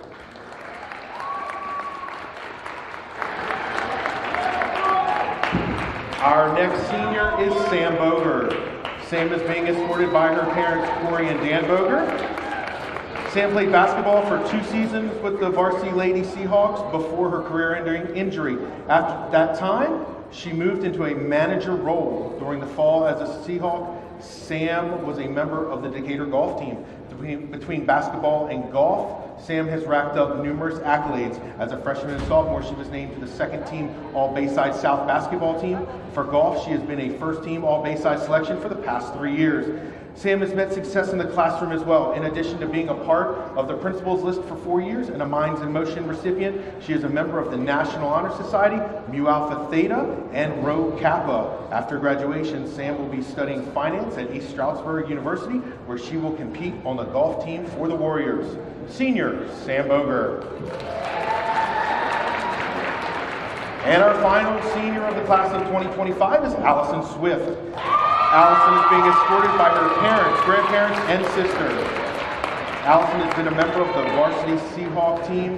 Our next senior is Sam Boger. Sam is being escorted by her parents, Corey and Dan Boger. Sam played basketball for 2 seasons with the Varsity Lady Seahawks before her career-ending injury. After that time, she moved into a manager role. During the fall as a Seahawk, Sam was a member of the Decatur golf team. Between basketball and golf, Sam has racked up numerous accolades. As a freshman and sophomore, she was named to the 2nd team All-Bayside South basketball team. For golf, she has been a first-team All-Bayside selection for the past 3 years. Sam has met success in the classroom as well. In addition to being a part of the principal's list for 4 years and a Minds in Motion recipient, she is a member of the National Honor Society, Mu Alpha Theta, and Rho Kappa. After graduation, Sam will be studying finance at East Stroudsburg University, where she will compete on the golf team for the Warriors. Senior, Sam Boger. And our final senior of the class of 2025 is Allison Swift. Allison is being escorted by her parents, grandparents, and sister. Allison has been a member of the Varsity Seahawk team,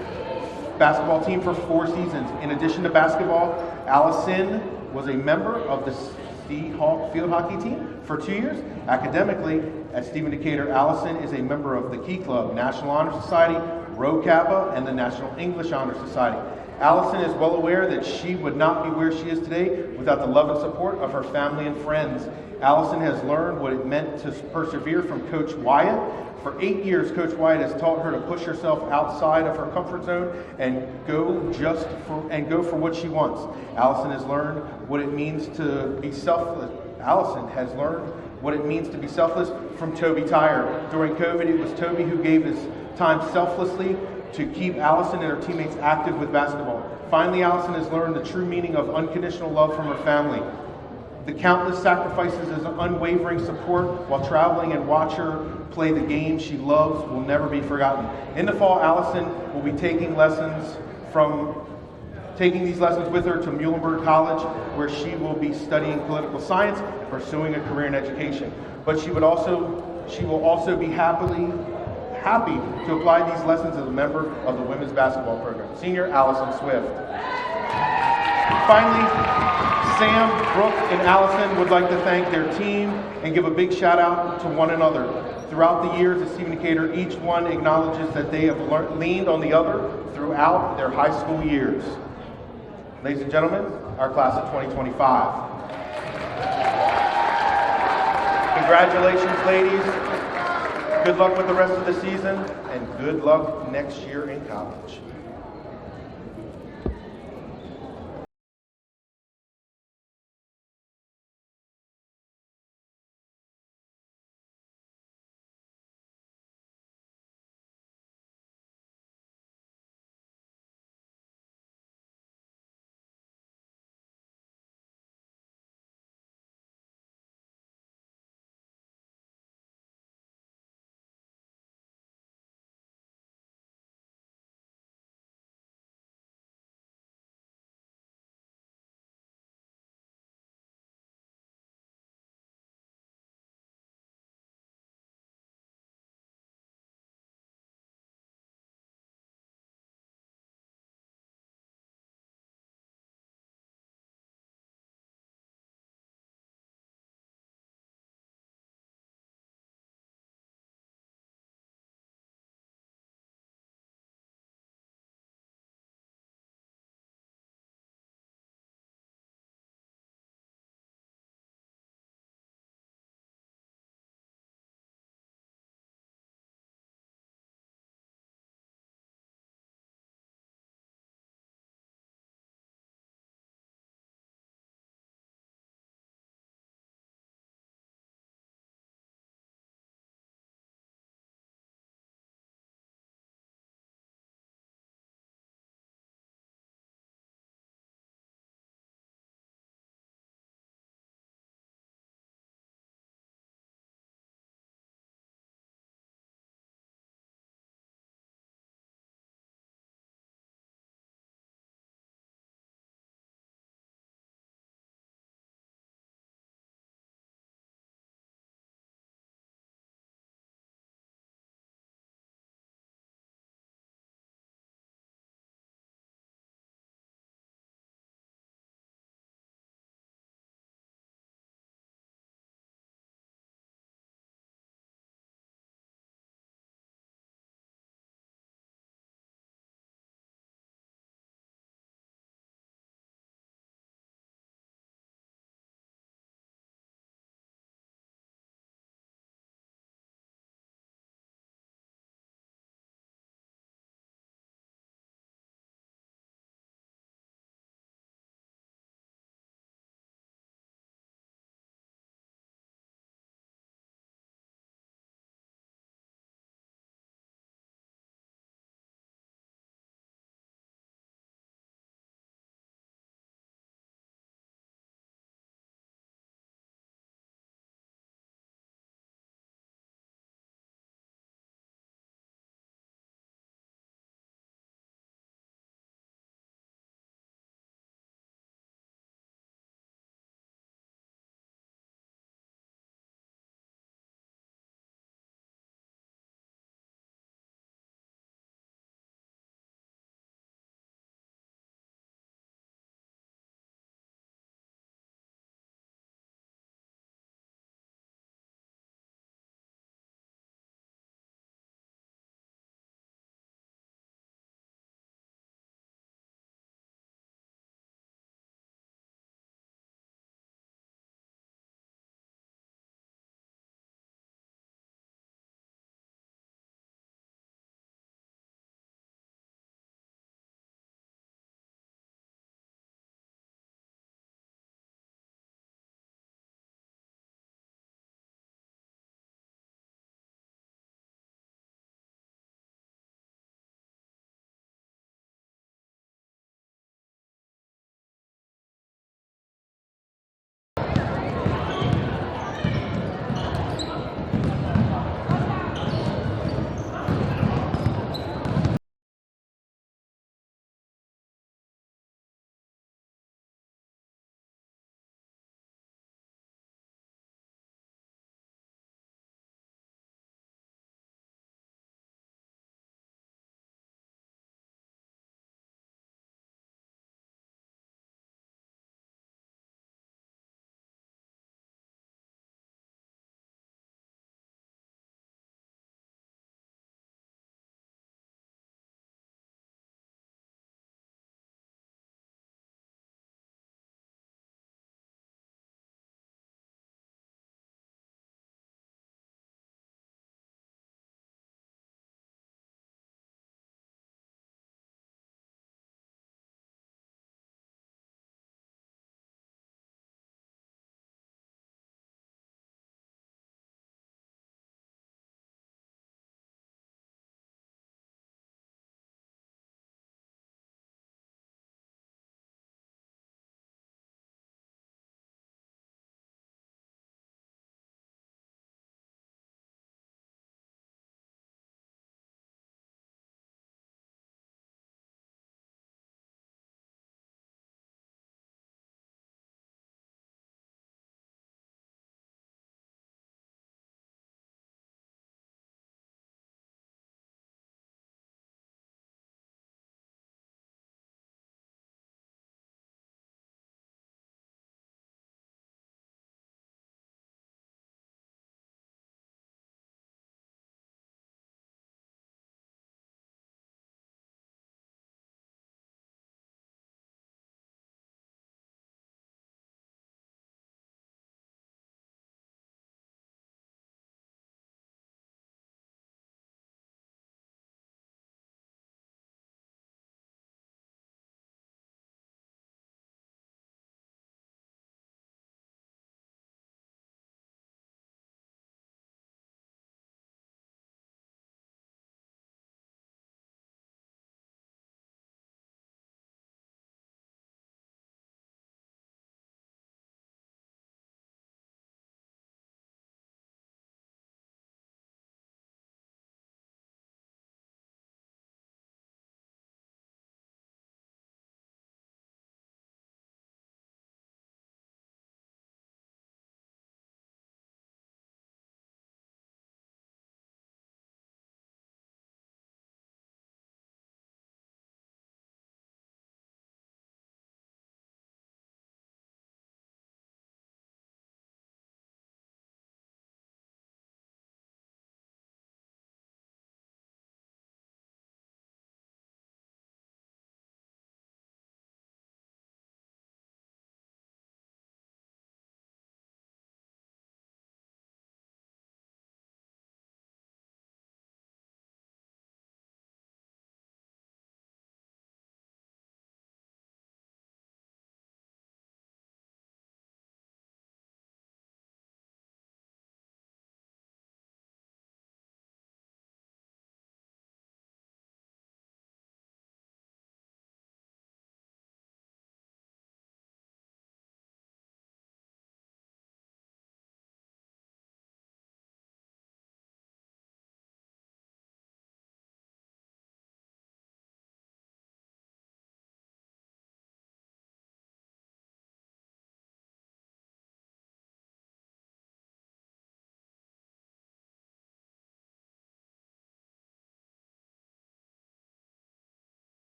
basketball team for 4 seasons. In addition to basketball, Allison was a member of the Seahawk field hockey team for 2 years. Academically, at Stephen Decatur, Allison is a member of the Key Club, National Honor Society, Rho Kappa, and the National English Honor Society. Allison is well aware that she would not be where she is today without the love and support of her family and friends. Allison has learned what it meant to persevere from Coach Wyatt. For 8 years, Coach Wyatt has taught her to push herself outside of her comfort zone and go for what she wants. Allison has learned what it means to be selfless. Allison has learned what it means to be selfless from Toby Tyre. During COVID, it was Toby who gave his time selflessly to keep Allison and her teammates active with basketball. Finally, Allison has learned the true meaning of unconditional love from her family. The countless sacrifices and unwavering support while traveling and watch her play the game she loves will never be forgotten. In the fall, Allison will be taking these lessons with her to Muhlenberg College, where she will be studying political science and pursuing a career in education. But she will also be happy to apply these lessons as a member of the women's basketball program. Senior Allison Swift. Finally, Sam, Brooke, and Allison would like to thank their team and give a big shout out to one another. Throughout the years at Stephen Decatur, each one acknowledges that they have leaned on the other throughout their high school years. Ladies and gentlemen, our class of 2025. Congratulations, ladies. Good luck with the rest of the season, and good luck next year in college.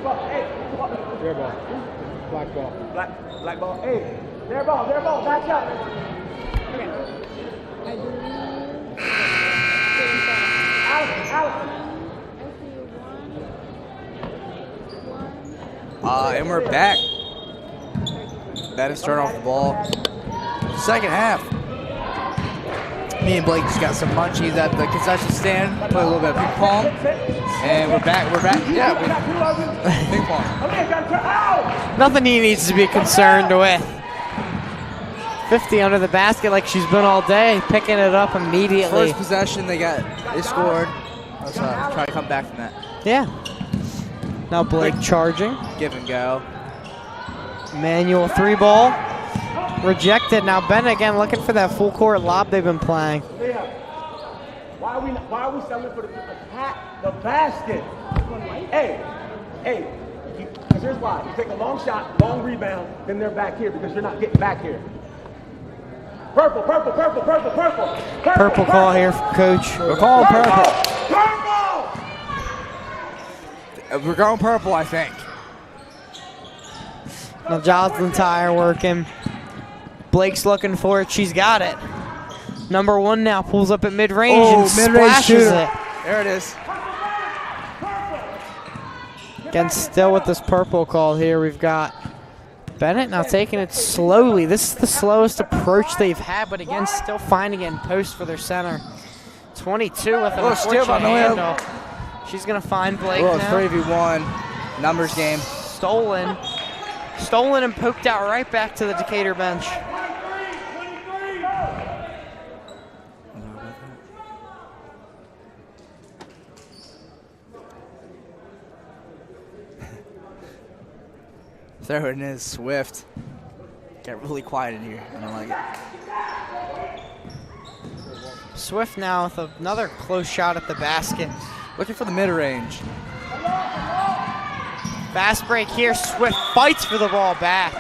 Fair ball. Black ball. Black ball. Hey, fair ball, back up. Okay. I believe. Alex. I see And we're back. Bennett's turn off the ball. Second half. Me and Blake just got some munchies at the concession stand. Play a little bit of ping pong. And we're back. Yeah, ping pong. Nothing he needs to be concerned with. 50 under the basket like she's been all day, picking it up immediately. First possession, they scored. Let's try to come back from that. Yeah. Now Blake charging. Give and go. Manual 3 ball. Rejected. Now Bennett again looking for that full court lob they've been playing. Why are we selling for the basket? Hey. Because here's why. You take a long shot, long rebound, then they're back here because you're not getting back here. Purple. Purple call here from coach. We're calling purple. Purple! We're going purple, I think. Now Jocelyn Tyre working. Blake's looking for it. She's got it. Number 1 now pulls up at mid-range and splashes shooter. it. There it is. Again, still with this purple call here. We've got Bennett now taking it slowly. This is the slowest approach they've had, but again, still finding it in post for their center. 22 with an steal unfortunate by Noel. handle. She's going to find Blake Well, now. 3v1 numbers game. Stolen and poked out right back to the Decatur bench. There it is, Swift. Got really quiet in here. I don't like it. Swift now with another close shot at the basket. Looking for the mid-range. Fast break here. Swift fights for the ball back.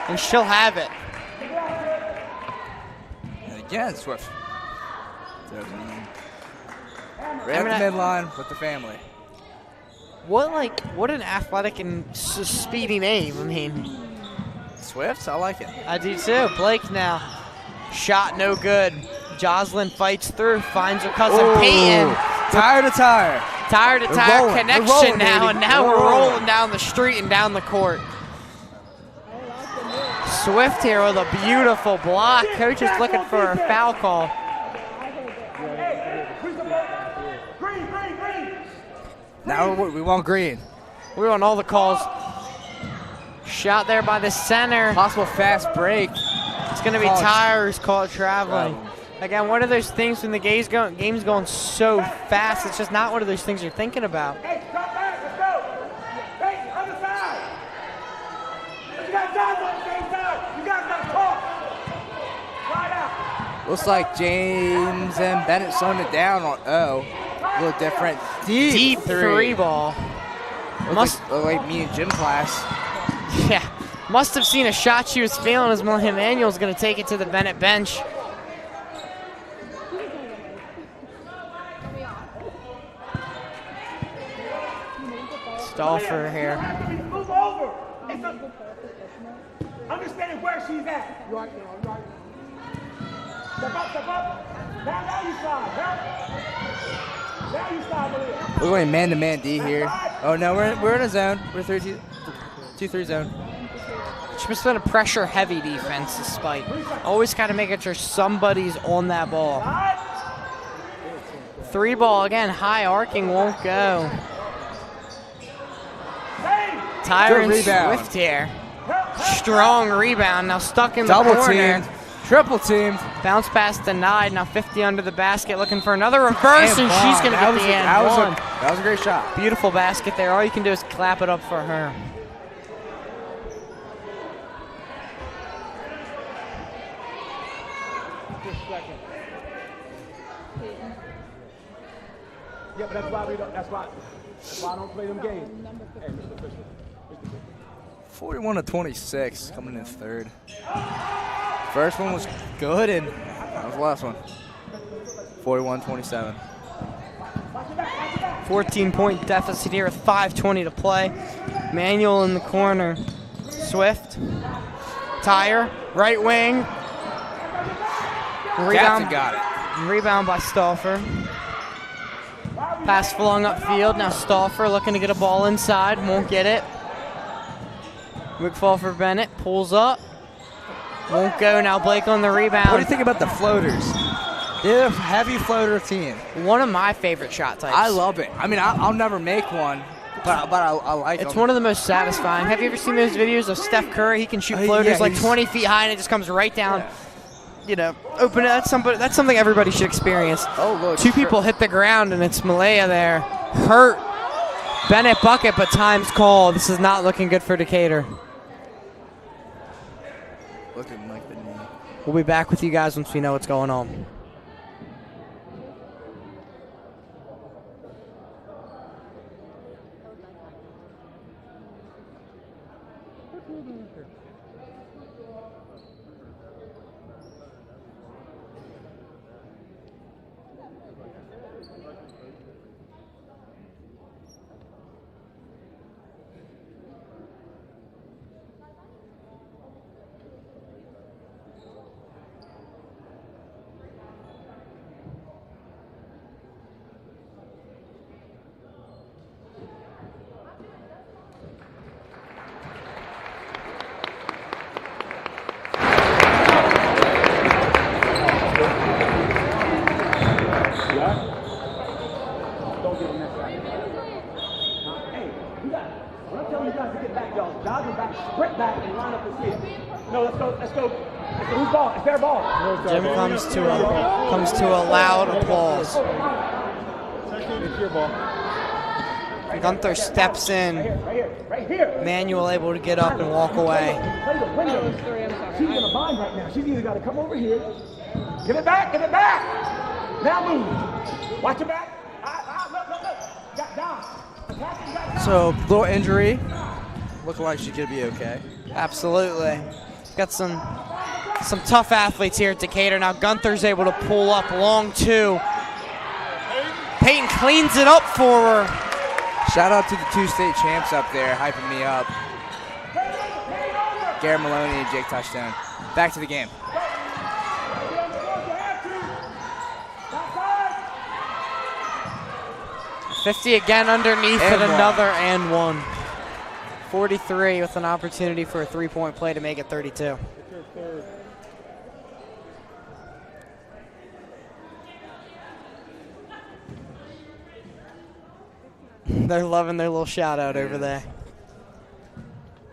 And she'll have it. And again, Swift. Right at the midline with the family. What an athletic and speedy name. I mean, Swift, I like it. I do too. Blake now. Shot no good. Jocelyn fights through, finds her cousin Peyton. Tire to tire. Tire to We're tire rolling. connection We're rolling, now, baby. and now We're we're rolling. rolling down the street and down the court. Swift here with a beautiful block. Coach is looking for a foul call. Now we want green. We want all the calls. Shot there by the center. Possible fast break. It's going to be Tyre who's called traveling. Again, one of those things when the game's going so fast, it's just not one of those things you're thinking about. Hey, drop back, let's go. Hey, other side. But you got guys on the same side. You guys got to talk. Right out. Looks like James and Bennett slowing it down on a little different. Deep three ball. Look like me in gym class. Yeah. Must have seen a shot she was feeling as Emmanuel's going to take it to the Bennett bench. Stolfer here. Move over. Understanding where she's at. Step up. Now you slide. Now you slide, Maria. We're going man-to-man D here. Oh no, we're in a zone. We're 2-3 zone. She must have been a pressure-heavy defense despite. Always kind of making sure somebody's on that ball. 3 ball again, high arcing, won't go. Tyre and Swift here. Strong rebound, now stuck in the Double corner. teamed. Triple teamed. Bounce pass denied, now 50 under the basket, looking for another reverse, and she's going to get the end. That was a great shot. Beautiful basket there. All you can do is clap it up for her. Yeah, but that's why we don't. That's why I don't play them games. Hey, Mr. Fisher. 41-26, coming in third. First one was good, and that was the last one. 41-27. 14-point deficit here with 5:20 to play. Manuel in the corner. Swift. Tyre, right wing. Captain got it. Rebound by Stauffer. Pass flung upfield. Now Stauffer looking to get a ball inside. Won't get it. Wigfall for Bennett. Pulls up. Won't go. Now Blake on the rebound. What do you think about the floaters? They're a heavy floater team. One of my favorite shot types. I love it. I mean, I'll never make one, but I like it. It's one of the most satisfying. Have you ever seen those videos of Steph Curry? He can shoot floaters yeah, like 20 feet high and it just comes right down. You know, open it. That's something everybody should experience. Oh, look. Two people hit the ground and it's Malaya there. Hurt. Bennett bucket, but time's called. This is not looking good for Decatur. Looking like the knee. We'll be back with you guys once we know what's going on. Jim comes to a loud applause. It's your ball. Gunther steps in. Manuel able to get up and walk away. She's in a bind right now. She's either got to come over here. Give it back. Give it back. Now move. Watch your back. Look. Got down. So, little injury. Looking like she could be okay. Absolutely. Got some tough athletes here at Decatur. Now Gunther's able to pull up long two. Peyton cleans it up for her. Shout out to the two state champs up there, hyping me up. Garrett Maloney and Jake Touchdown. Back to the game. $50 again underneath And and another and one. 43 with an opportunity for a three-point play to make it 32. They're loving their little shout out over there.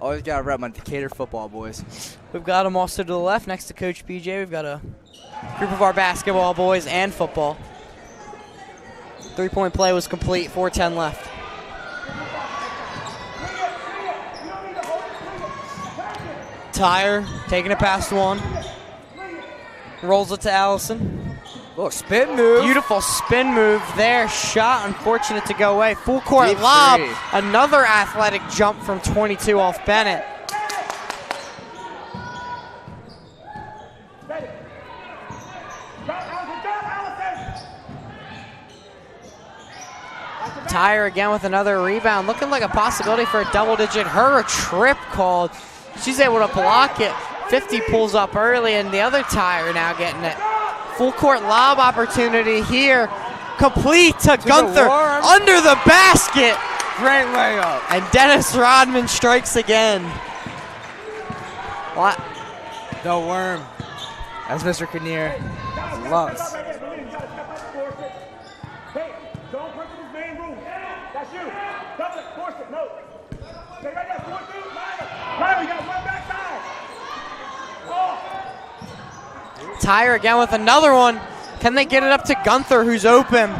Always got to rep my Decatur football boys. We've got them also to the left next to Coach BJ. We've got a group of our basketball boys and football. Three-point play was complete, 4:10 left. Tyre taking it past one. Rolls it to Allison. Look, spin move. Beautiful spin move there. Shot unfortunate to go away. Full court Deep lob. three. Another athletic jump from 22 off Bennett. Tyre again with another rebound. Looking like a possibility for a double digit. Her a trip called. She's able to block it. 50 pulls up early, and the other Tyre now getting it. Full court lob opportunity here. Complete to Gunther under the basket. Great layup. And Dennis Rodman strikes again. What? The worm, as Mr. Kinnear loves. Hey, don't break this main room. That's you. Double it, force it, no. Stay right there, force it, Ryder, you got one backside. Oh. Tyre again with another one. Can they get it up to Gunther, who's open?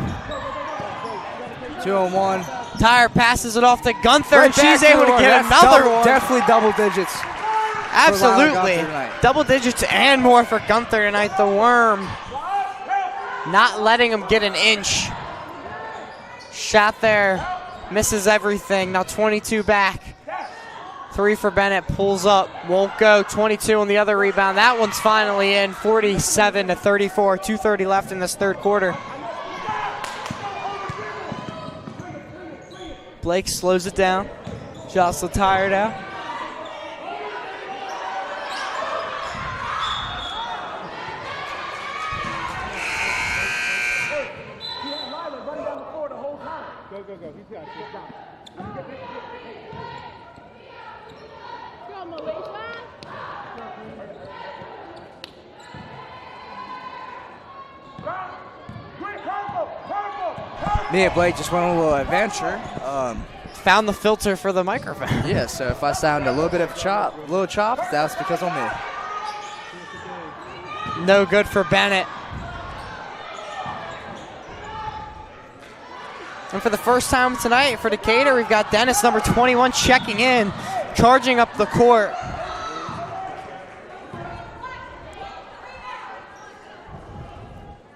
2-on-1. Tyre passes it off to Gunther, and she's able to get another one. Definitely double digits. Absolutely. Double digits and more for Gunther tonight. The worm not letting him get an inch. Shot there. Misses everything. Now 22 back. 3 for Bennett. Pulls up. Won't go. 22 on the other rebound. That one's finally in. 47-34. 2:30 left in this third quarter. Blake slows it down. Jocelyn tired out. Me and Blake just went on a little adventure. Found the filter for the microphone. Yeah, so if I sound a little bit of little chopped, that's because of me. No good for Bennett. And for the first time tonight for Decatur, we've got Dennis, number 21, checking in, charging up the court.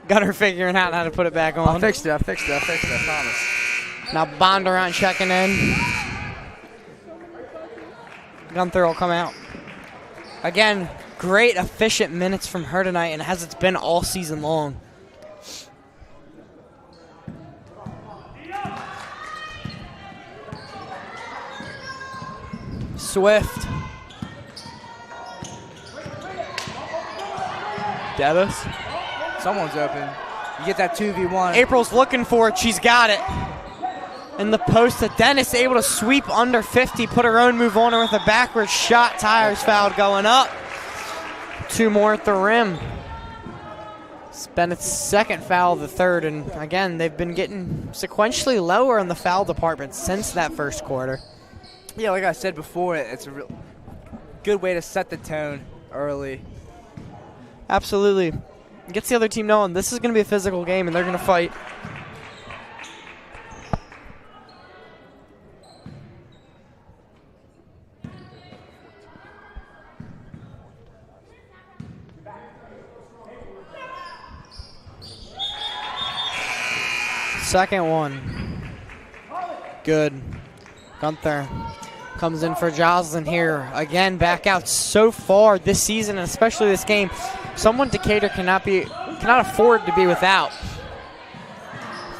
Got her figuring out how to put it back on. I fixed it, I promise. Now Bondurant checking in. Gunther will come out. Again, great efficient minutes from her tonight, and as it's been all season long. Swift. Dennis. Someone's open. You get that 2v1. April's looking for it. She's got it. In the post to Dennis, able to sweep under 50, put her own move on her with a backward shot. Tires fouled going up. 2 more at the rim. It's Bennett's second foul of the third, and again, they've been getting sequentially lower in the foul department since that first quarter. Yeah, like I said before, it's a real good way to set the tone early. Absolutely. Gets the other team knowing this is going to be a physical game and they're going to fight. Second one. Good. Gunther comes in for Jocelyn here. Again, back out so far this season, and especially this game. Someone Decatur cannot afford to be without.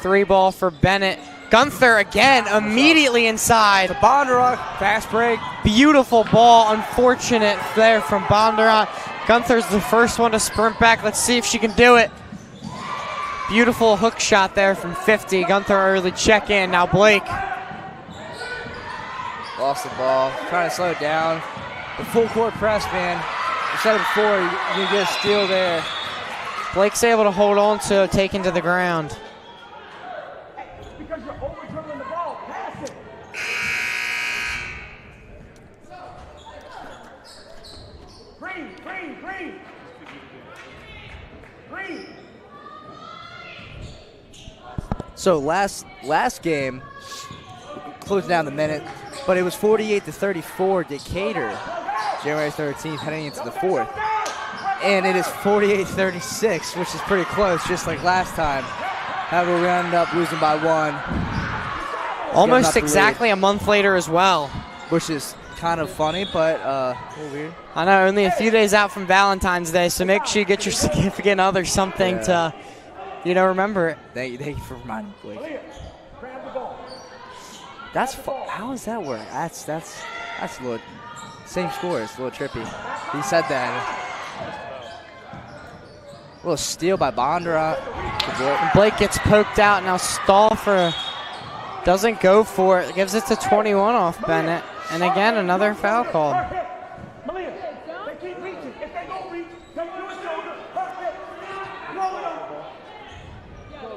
3 ball for Bennett. Gunther again, immediately inside. Bondurant, fast break. Beautiful ball, unfortunate there from Bondurant. Gunther's the first one to sprint back. Let's see if she can do it. Beautiful hook shot there from 50. Gunther early check in. Now Blake. Lost the ball, trying to slow it down. The full court press, man. I said it before, you get a steal there. Blake's able to hold on to taken to the ground. Because you're over dribbling the ball, pass it. Green. So last game, closing down the minute, but it was 48-34 Decatur, January 13th, heading into the 4th. And it is 48-36, which is pretty close, just like last time. However, we ended up losing by 1. Almost exactly a month later as well. Which is kind of funny, but a little weird. I know, only a few days out from Valentine's Day, so make sure you get your significant other something to, remember it. Thank you for reminding me, Blake. How does that work? That's a little, same score. It's a little trippy. He said that. A little steal by Bondurant. Blake gets poked out. Now Stauffer doesn't go for it. Gives it to 21 off Bennett. And again, another foul call. Malia, they keep reaching. If they don't reach, they do a shoulder. Perfect. Roll it up.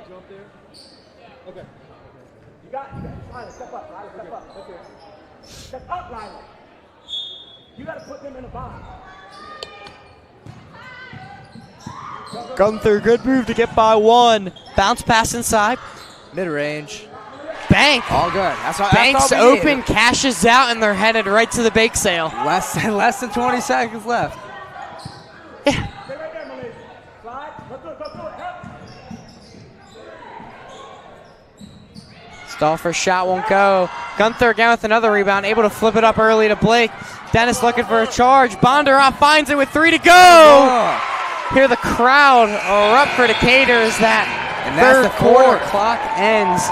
Jump there. Okay. You got it. Riley, step up. Okay. Step up, Riley. You got to put them in a box. Gunther, good move to get by 1. Bounce pass inside. Mid-range. Bank. All good. Bank's open, cashes out, and they're headed right to the bake sale. Less than 20 seconds left. Yeah. Stay right there, Malia. Slide. Go through it. Help. Stauffer's shot won't go. Gunther again with another rebound, able to flip it up early to Blake. Dennis looking for a charge. Bondurant finds it with 3 to go. Here the crowd erupt for Decatur as that third quarter clock ends.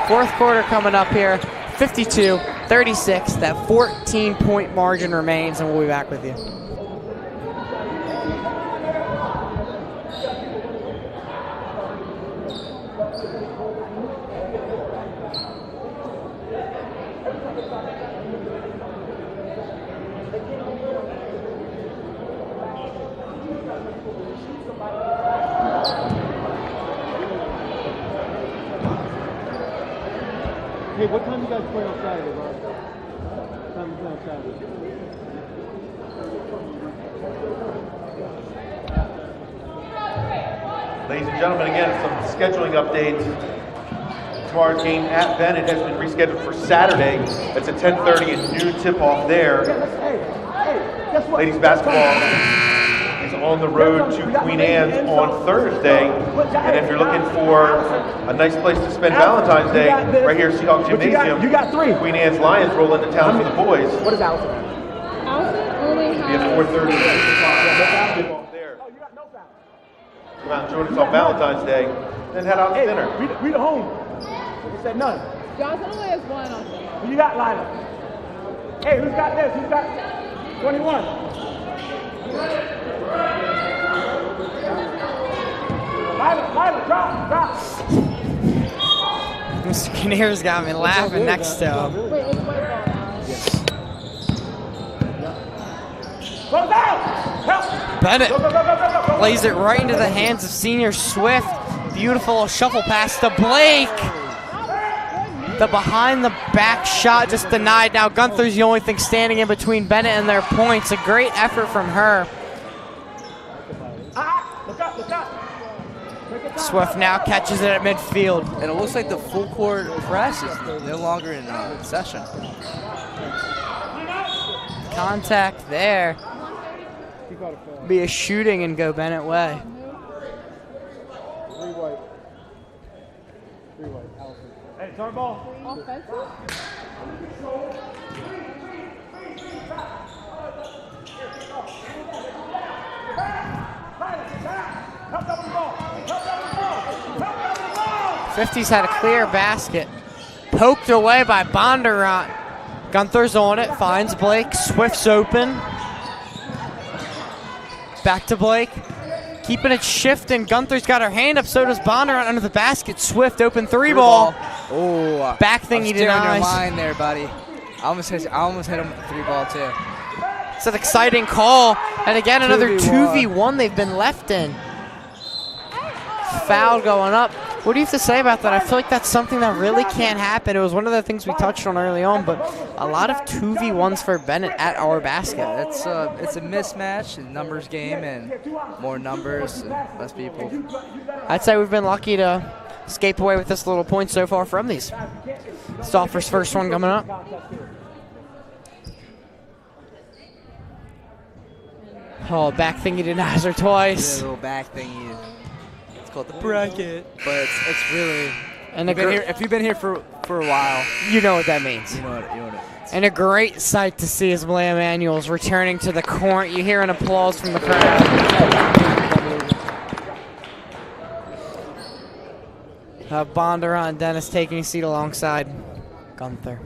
4th quarter coming up here. 52-36. That 14-point margin remains, and we'll be back with you. Hey, what time you guys play on Saturday, bro? What time you play on Saturday? Ladies and gentlemen, again, some scheduling updates. Tomorrow's game at Bennett has been rescheduled for Saturday. It's a 10:30 and noon tip-off there. Ladies basketball is on the road to Queen Anne's on Thursday. And if you're looking for a nice place to spend Valentine's Day, right here at Seahawks Gymnasium, you got 3. Queen Anne's Lions roll into town for the boys. What is Allison? Allison only It'll be has. at 4:30 there. Oh, you got no foul. Come out and join us on Valentine's Day, then head out to dinner. Read the home. You said none. Johnson only has 1 on this. Who you got, Lila? Hey, who's got this? Who's got 21? Lila, drop. Mr. Kinnear's got me laughing next to him. Wait, it's white ball now. Close out! Help! Bennett Go. lays it right into the hands of senior Swift. Beautiful shuffle pass to Blake. The behind the back shot just denied. Now Gunther's the only thing standing in between Bennett and their points. A great effort from her. Look up. Swift now catches it at midfield. And it looks like the full court press is no longer in session. Contact there. Be a shooting and go Bennett way. 3 white. Allison. Hey, turn ball. Offensive? Help double the ball. 50's had a clear basket. Poked away by Bondurant. Gunther's on it, finds Blake. Swift's open. Back to Blake. Keeping it shifting. Gunther's got her hand up, so does Bondurant under the basket. Swift open 3 ball. Oh, Back thing he steering your denies. line there, buddy. I almost hit him with the 3 ball too. It's an exciting call. And again, another 2v1. 2v1 they've been left in. Foul going up. What do you have to say about that? I feel like that's something that really can't happen. It was one of the things we touched on early on, but a lot of 2v1s for Bennett at our basket. It's a mismatch, a numbers game, and more numbers, and less people. I'd say we've been lucky to escape away with this little point so far from these. Stauffer's first one coming up. Oh, back thingy denies her twice. The little back thingy. It's called the bracket, but it's really. And if you've been here for a while, you know what that means. you know what it means. And a great sight to see is Malaya Manuels returning to the court. You hear an applause from the crowd. Bondurant and Dennis taking a seat alongside Gunther.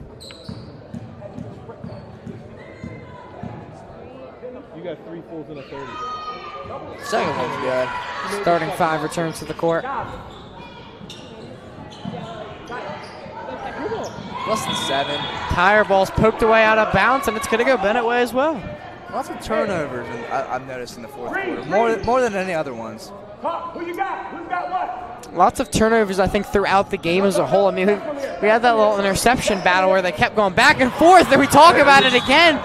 You got 3 fulls and a 30. Second one's good. Starting 5 returns to the court. Less than 7. Tire ball's poked away out of bounds, and it's going to go Bennett way as well. Lots of turnovers, I've noticed in the fourth quarter, more than any other ones. Who you got? Who's got what? Lots of turnovers, I think, throughout the game as a whole. I mean, we had that little interception battle where they kept going back and forth, and we talk about it again.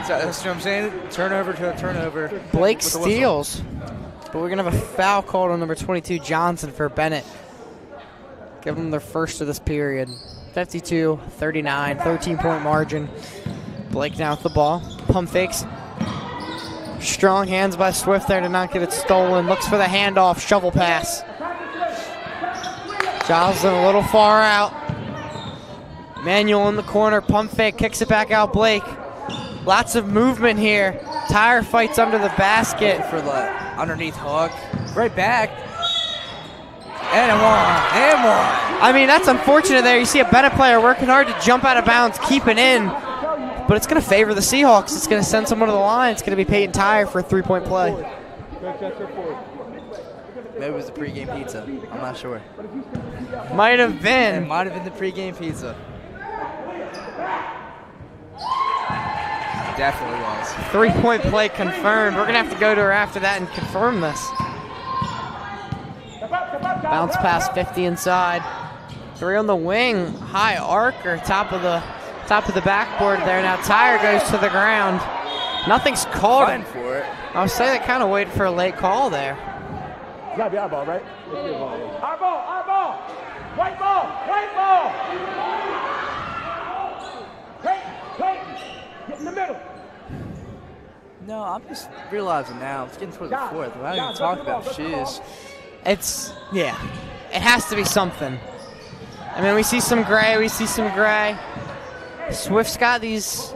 So that's what I'm saying. Turnover to a turnover. Blake with the whistle. steals, but we're going to have a foul called on number 22, Johnson, for Bennett. Give them their first of this period. 52-39, 13-point margin. Blake now with the ball. Pump fakes. Strong hands by Swift there to not get it stolen. Looks for the handoff, shovel pass. Joslin a little far out. Manuel in the corner, pump fake, kicks it back out Blake. Lots of movement here. Tire fights under the basket. For the underneath hook. Right back. And one. And one. I mean, that's unfortunate there. You see a Bennett player working hard to jump out of bounds, keep it in. But it's going to favor the Seahawks. It's going to send someone to the line. It's going to be Peyton Tyre for a 3-point play. Maybe it was the pregame pizza. I'm not sure. Might have It been. might have been the pregame pizza. Definitely was. 3-point play confirmed. We're going to have to go to her after that and confirm this. Bounce pass 50 inside. 3 on the wing. High arc or top of the backboard there. Now Tyre goes to the ground. Nothing's called. Fine for it. I would say they kind of waited for a late call there. It's gotta be our ball, right? Our ball, our ball! White ball, white ball! Clayton, get in the middle. No, I'm just realizing now. It's getting towards the fourth. We haven't even talked about shoes. Yeah, it has to be something. I mean, we see some gray, Swift's got these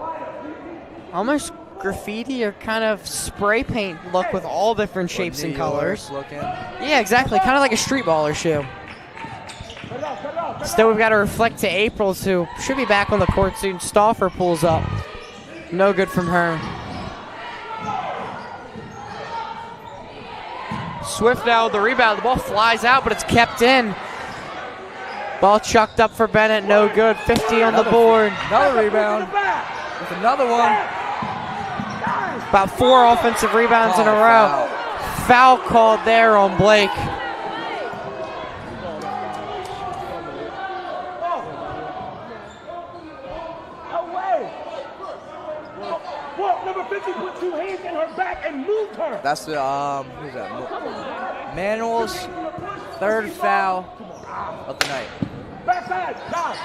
almost graffiti or kind of spray paint look with all different shapes and colors. Looking. Yeah, exactly, kind of like a street baller shoe. Still, we've got to reflect to Aprils, who should be back on the court soon. Stauffer pulls up. No good from her. Swift now with the rebound. The ball flies out, but it's kept in. Ball chucked up for Bennett. No good. 50 on the board. Another rebound. With another one. About 4 offensive rebounds in a row. Foul called there on Blake. Number 50 put 2 hands in her back and moved her. That's the who's that? Manuel's 3rd foul of the night. Backside, down.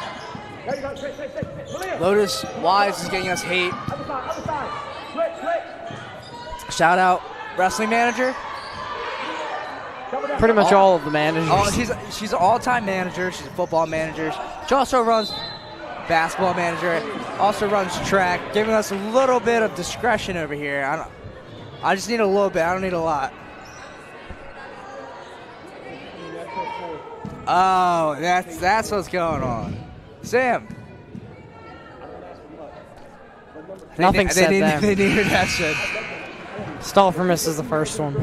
There you go. Stay. Lotus Wise is getting us hate. Other side. Split. Shout out wrestling manager. Pretty much all of the managers. Oh, she's an all-time manager. She's a football manager. She also runs basketball manager. Also runs track, giving us a little bit of discretion over here. I just need a little bit. I don't need a lot. Oh, that's what's going on. Sam. Nothing said there. They needed that shit. Stauffer misses the first one.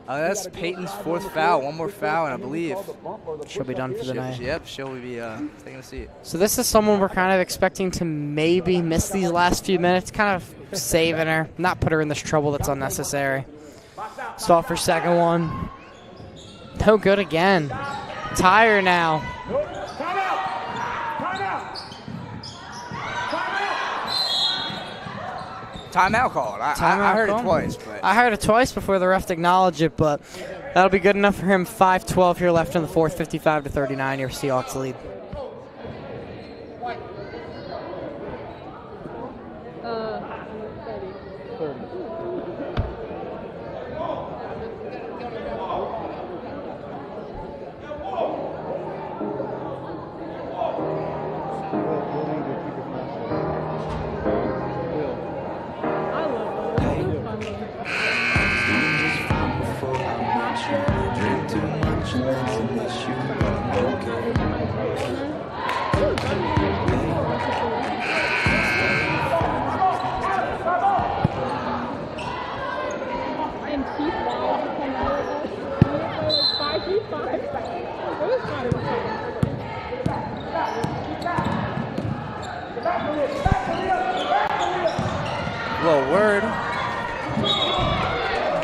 That's Peyton's 4th foul. One more foul, and I believe She'll be done for the night. Yep, she'll be taking a seat. So this is someone we're kind of expecting to maybe miss these last few minutes, kind of saving her, not put her in this trouble that's unnecessary. Stauffer's second one. No good again. Tyre now. Timeout called. I heard it twice. But I heard it twice before the ref acknowledged it, but that'll be good enough for him. 5:12 here left in the fourth, 55-39. Your Seahawks lead. Whoa, word.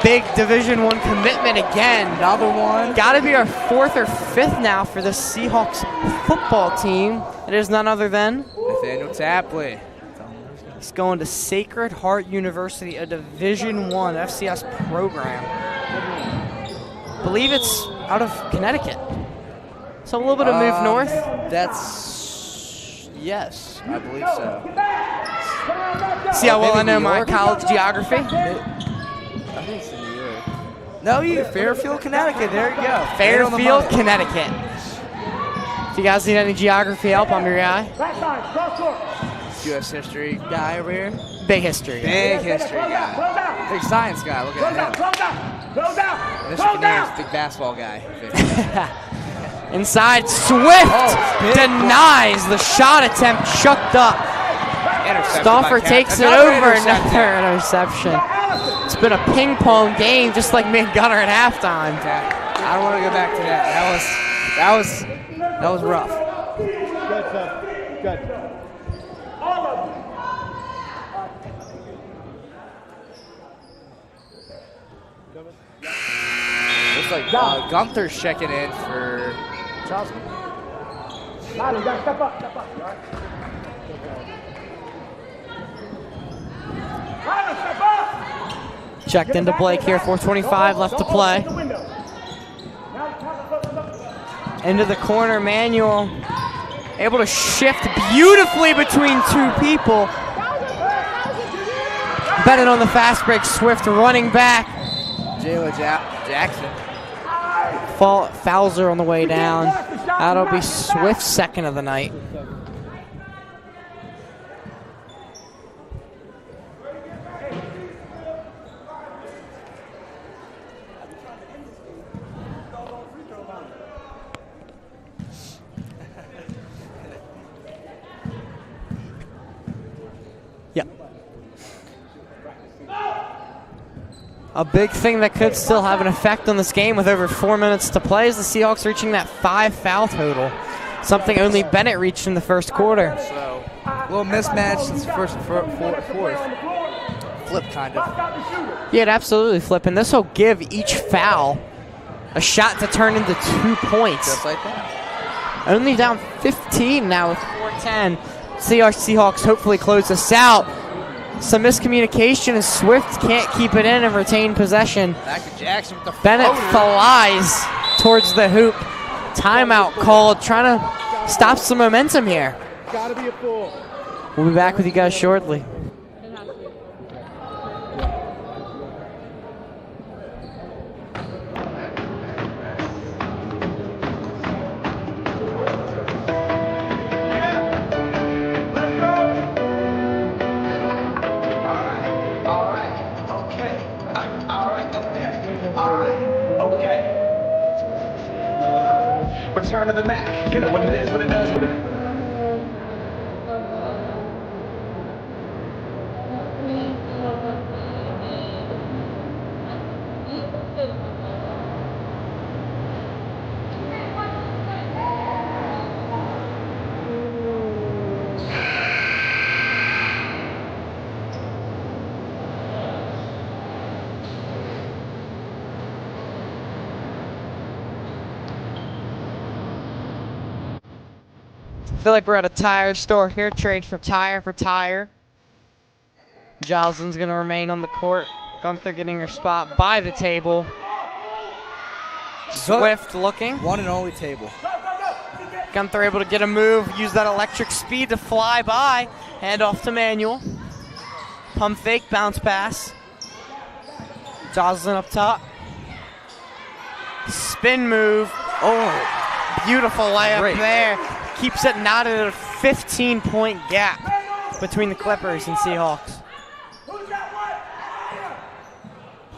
Big Division I commitment again. Another one. Got to be our 4th or 5th now for the Seahawks football team. It is none other than Nathaniel Tapley. He's going to Sacred Heart University, a Division I FCS program. Believe it's out of Connecticut. So a little bit of move north. Yes, I believe so. See how well I Maybe know New my York? college geography? I think it's in New York. No, Fairfield, Connecticut. There you go. Fairfield, Connecticut. If you guys need any geography help, I'm your guy. U.S. history guy over here. Big history. Big history guy. Big science guy. Look at him. Close out. Mr. Close Canaris, out. big basketball guy. Inside, Swift big denies the shot attempt, chucked up. Intercepted Stoffer by takes it Another over, intercepted. another interception. It's been a ping pong game, just like me and Gunner at halftime. I don't want to go back to that. That was rough. Good, son. Good. All of them. Looks like Gunther's checking in for Charles. Lyle, you gotta step up, step up. All right? Lyle, step up. Checked into Blake here, 4:25 left to play. Go window. Now, Into the corner, Manuel able to shift beautifully between two people. Bennett on the fast break, Swift running back. Jayla Jackson. Fouls her on the way down. That'll be Swift's second of the night. Yep. A big thing that could still have an effect on this game with over 4 minutes to play is the Seahawks reaching that 5 foul total. Something only Bennett reached in the first quarter. So, a little mismatch since fourth. Flip, kind of. Yeah, it absolutely flip. And this will give each foul a shot to turn into 2 points. Just like that. Only down 15 now with 4:10. Seahawks hopefully close this out. Some miscommunication as Swift can't keep it in and retain possession. Back to Jackson with the Bennett floater. flies towards the hoop. Timeout called, trying to stop some momentum here. Gotta be a fool. We'll be back with you guys shortly. Return to the mat. You know what it is, what it does, what it I feel like we're at a tire store here. Trade from tire for tire. Joslin's going to remain on the court. Gunther getting her spot by the table. Swift looking. One and only table. Gunther able to get a move, use that electric speed to fly by. Hand off to Manuel. Pump fake, bounce pass. Joslin up top. Spin move. Oh, beautiful layup Great. there. Keeps it not at a 15-point gap between the Clippers and Seahawks.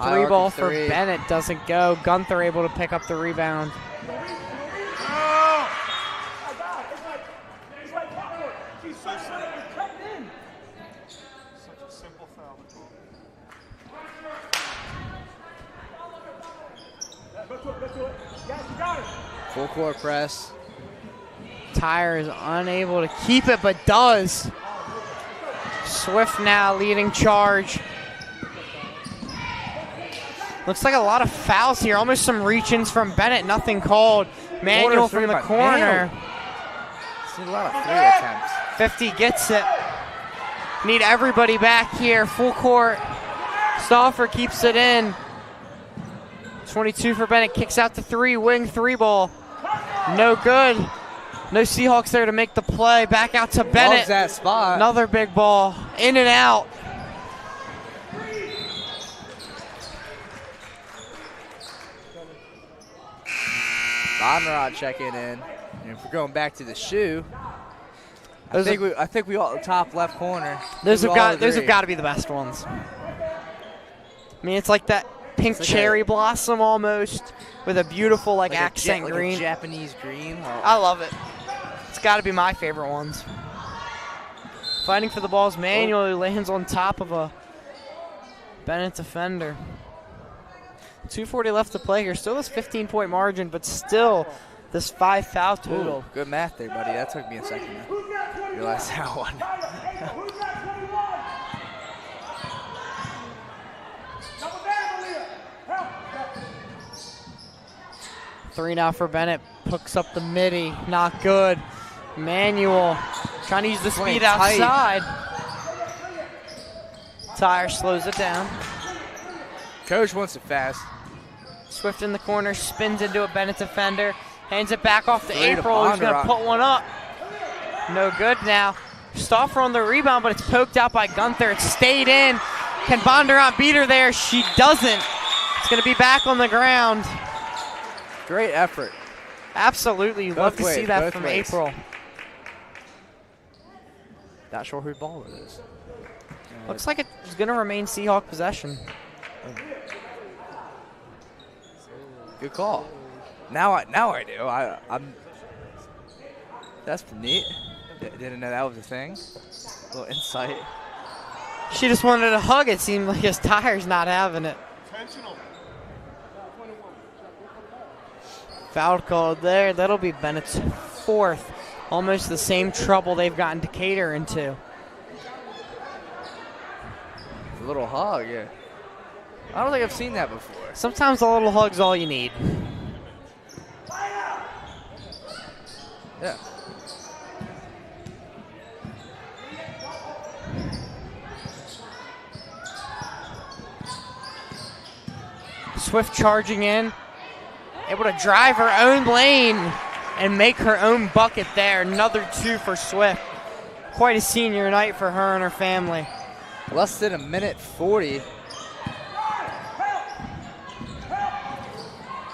Three ball for Three. Bennett doesn't go. Gunther able to pick up the rebound. Full court press. Tyre is unable to keep it, but does. Swift now leading charge. Looks like a lot of fouls here. Almost some reach-ins from Bennett. Nothing called. Manuel from the corner. Seen a lot of 3 attempts. 50 gets it. Need everybody back here. Full court. Stauffer keeps it in. 22 for Bennett. Kicks out to 3. Wing 3 ball. No good. No Seahawks there to make the play. Back out to Bennett. Loves that spot. Another big ball. In and out. Monrod checking in. And if we're going back to the shoe, I think we all top left corner. Those have got agree. to be the best ones. I mean, it's like that pink like cherry blossom almost with a beautiful like accent like green. a Japanese green. Oh. I love it. It's got to be my favorite ones. Fighting for the balls manually lands on top of a Bennett defender. 2:40 left to play here. Still this 15-point margin, but still this 5 foul total. Ooh, good math there, buddy. That took me a second to realize that one. Three now for Bennett. Hooks up the midi. Not good. Manual. Trying to use the speed outside. Tyre slows it down. Coach wants it fast. Swift in the corner. Spins into a Bennett defender. Hands it back off to Three to April. Who's going to Bondurant. put one up. No good now. Stauffer on the rebound, but it's poked out by Gunther. It stayed in. Can Bondurant beat her there? She doesn't. It's going to be back on the ground. Great effort. Absolutely. Both Love to see ways, that both from ways. April. Not sure whose ball it is. Looks like it's going to remain Seahawk possession. Good call. Now I do. I'm. That's neat. Didn't know that was a thing. A little insight. She just wanted a hug. It seemed like his tire's not having it. Foul called there. That'll be Bennett's fourth. Almost the same trouble they've gotten Decatur into. A little hug, yeah. I don't think I've seen that before. Sometimes a little hug's all you need. Yeah. Swift charging in. Able to drive her own lane and make her own bucket there. Another two for Swift. Quite a senior night for her and her family. Less than a minute 40.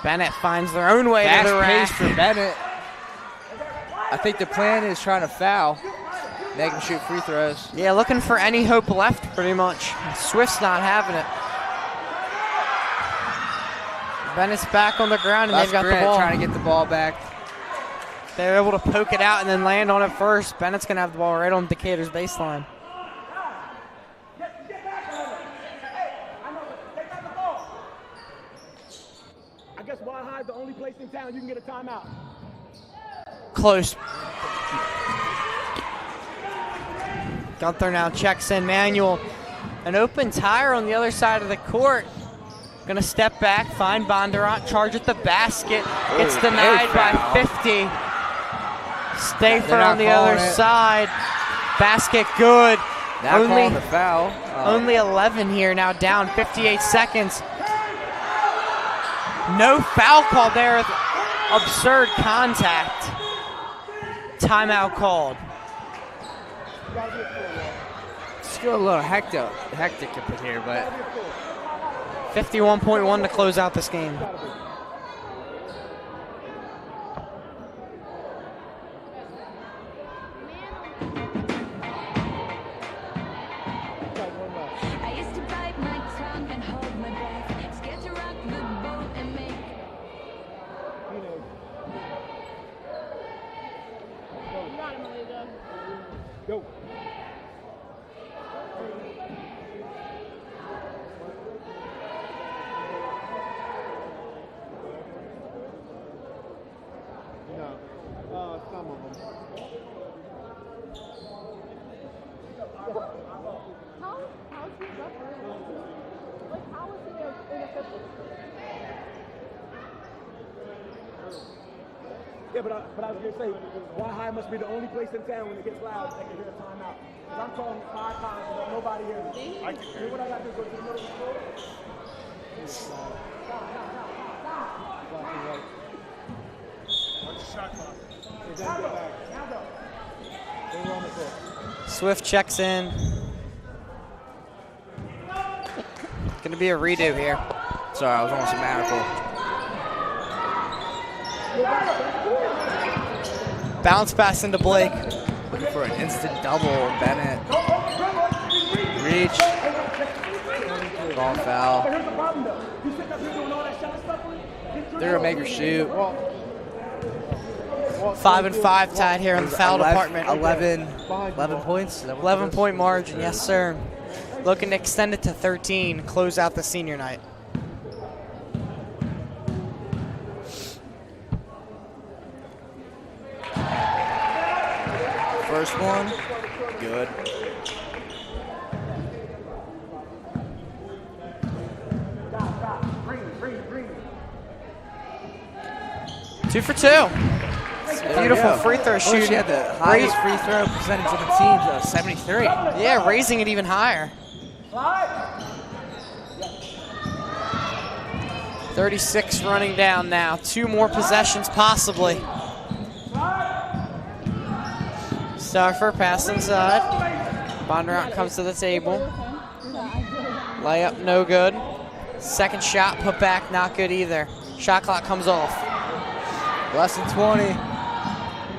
Bennett finds their own way to Fast the pace rack. for Bennett. I think the plan is trying to foul. Make him shoot free throws. Yeah, looking for any hope left pretty much. Swift's not having it. Bennett's back on the ground and That's they've got Grant the ball. trying to get the ball back. They're able to poke it out and then land on it first. Bennett's going to have the ball right on Decatur's baseline. I guess Wild High's the only place in town you can get a timeout. Close. Gunther now checks in manual. An open tire on the other side of the court. Gonna step back, find Bondurant, charge at the basket. Gets denied by 50. Stafer on the other side. Basket good. Now calling the foul. Only 11 here, now down 58 seconds. No foul call there. Absurd contact. Timeout called. Still a little hectic up in here, but 51.1 to close out this game. I used to bite my tongue and hold my breath, scared to rock the boat and make. You got him, Aliza. Go. Some of them. How's he referee? Like, how is he inefficient? Yeah, but I was gonna say, Wild High must be the only place in town when it gets loud they can hear a timeout. 'Cause I'm calling 5 times and nobody hears me. I can hear what I gotta do, go to the middle of the floor. Swift checks in. Gonna be a redo here. sorry, I was on sabbatical. Bounce pass into Blake. Looking for an instant double. Bennett. Reach. Ball foul. But here's the problem though. You They're gonna make her shoot. 5-5 tied here in the foul 11 department. 11 points. Is that what it is? 11-point margin, yes, sir. Looking to extend it to 13, close out the senior night. First one, good. Two for two. Beautiful free throw She shooting. had the highest free throw percentage of the team, 73. Yeah, raising it even higher. 36 running down now. 2 more possessions possibly. Starfer pass inside. Bondurant comes to the table. Layup no good. Second shot put back not good either. Shot clock comes off. Less than 20.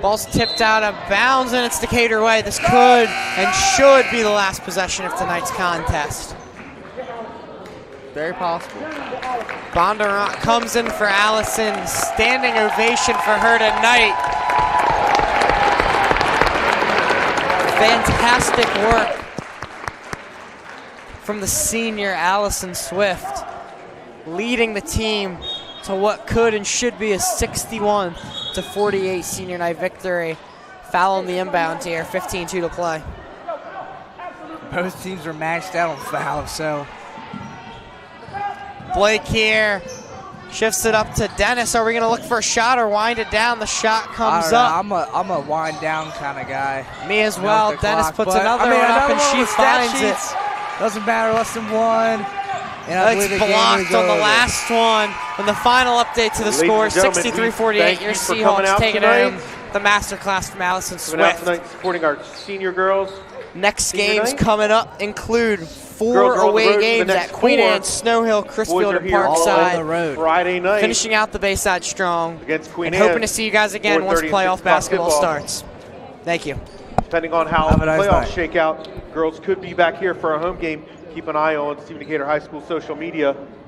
Ball's tipped out of bounds and it's Decatur way. This could and should be the last possession of tonight's contest. Very possible. Bondurant comes in for Allison. Standing ovation for her tonight. Fantastic work from the senior Allison Swift, leading the team to what could and should be a 61-48 senior night victory. Foul on the inbound here, 15-2 to play. Both teams are matched out on fouls, so. Blake here shifts it up to Dennis. Are we going to look for a shot or wind it down? The shot comes up. I'm a wind down kind of guy. Me as well. Dennis Clock, puts another one up and she finds it. Doesn't matter, less than 1. And It's blocked on the last one. And the final update to the score, 63-48. Your Seahawks taking home the masterclass from Allison Swift. Tonight, supporting our senior girls. Next Senior games night? coming up include 4 Girls are on the away road for the games next at Queen 4. Anne, Snow Hill, Boys Chrisfield, are and here all on the Parkside. road. Friday night Finishing out the Bayside strong. against Queen And Anne. hoping to see you guys again once 4:30 playoff 6 o'clock basketball tip-off. starts. Thank you. Depending on how Have the a nice playoffs night. shake out, girls could be back here for a home game. Keep an eye on Stephen Decatur High School social media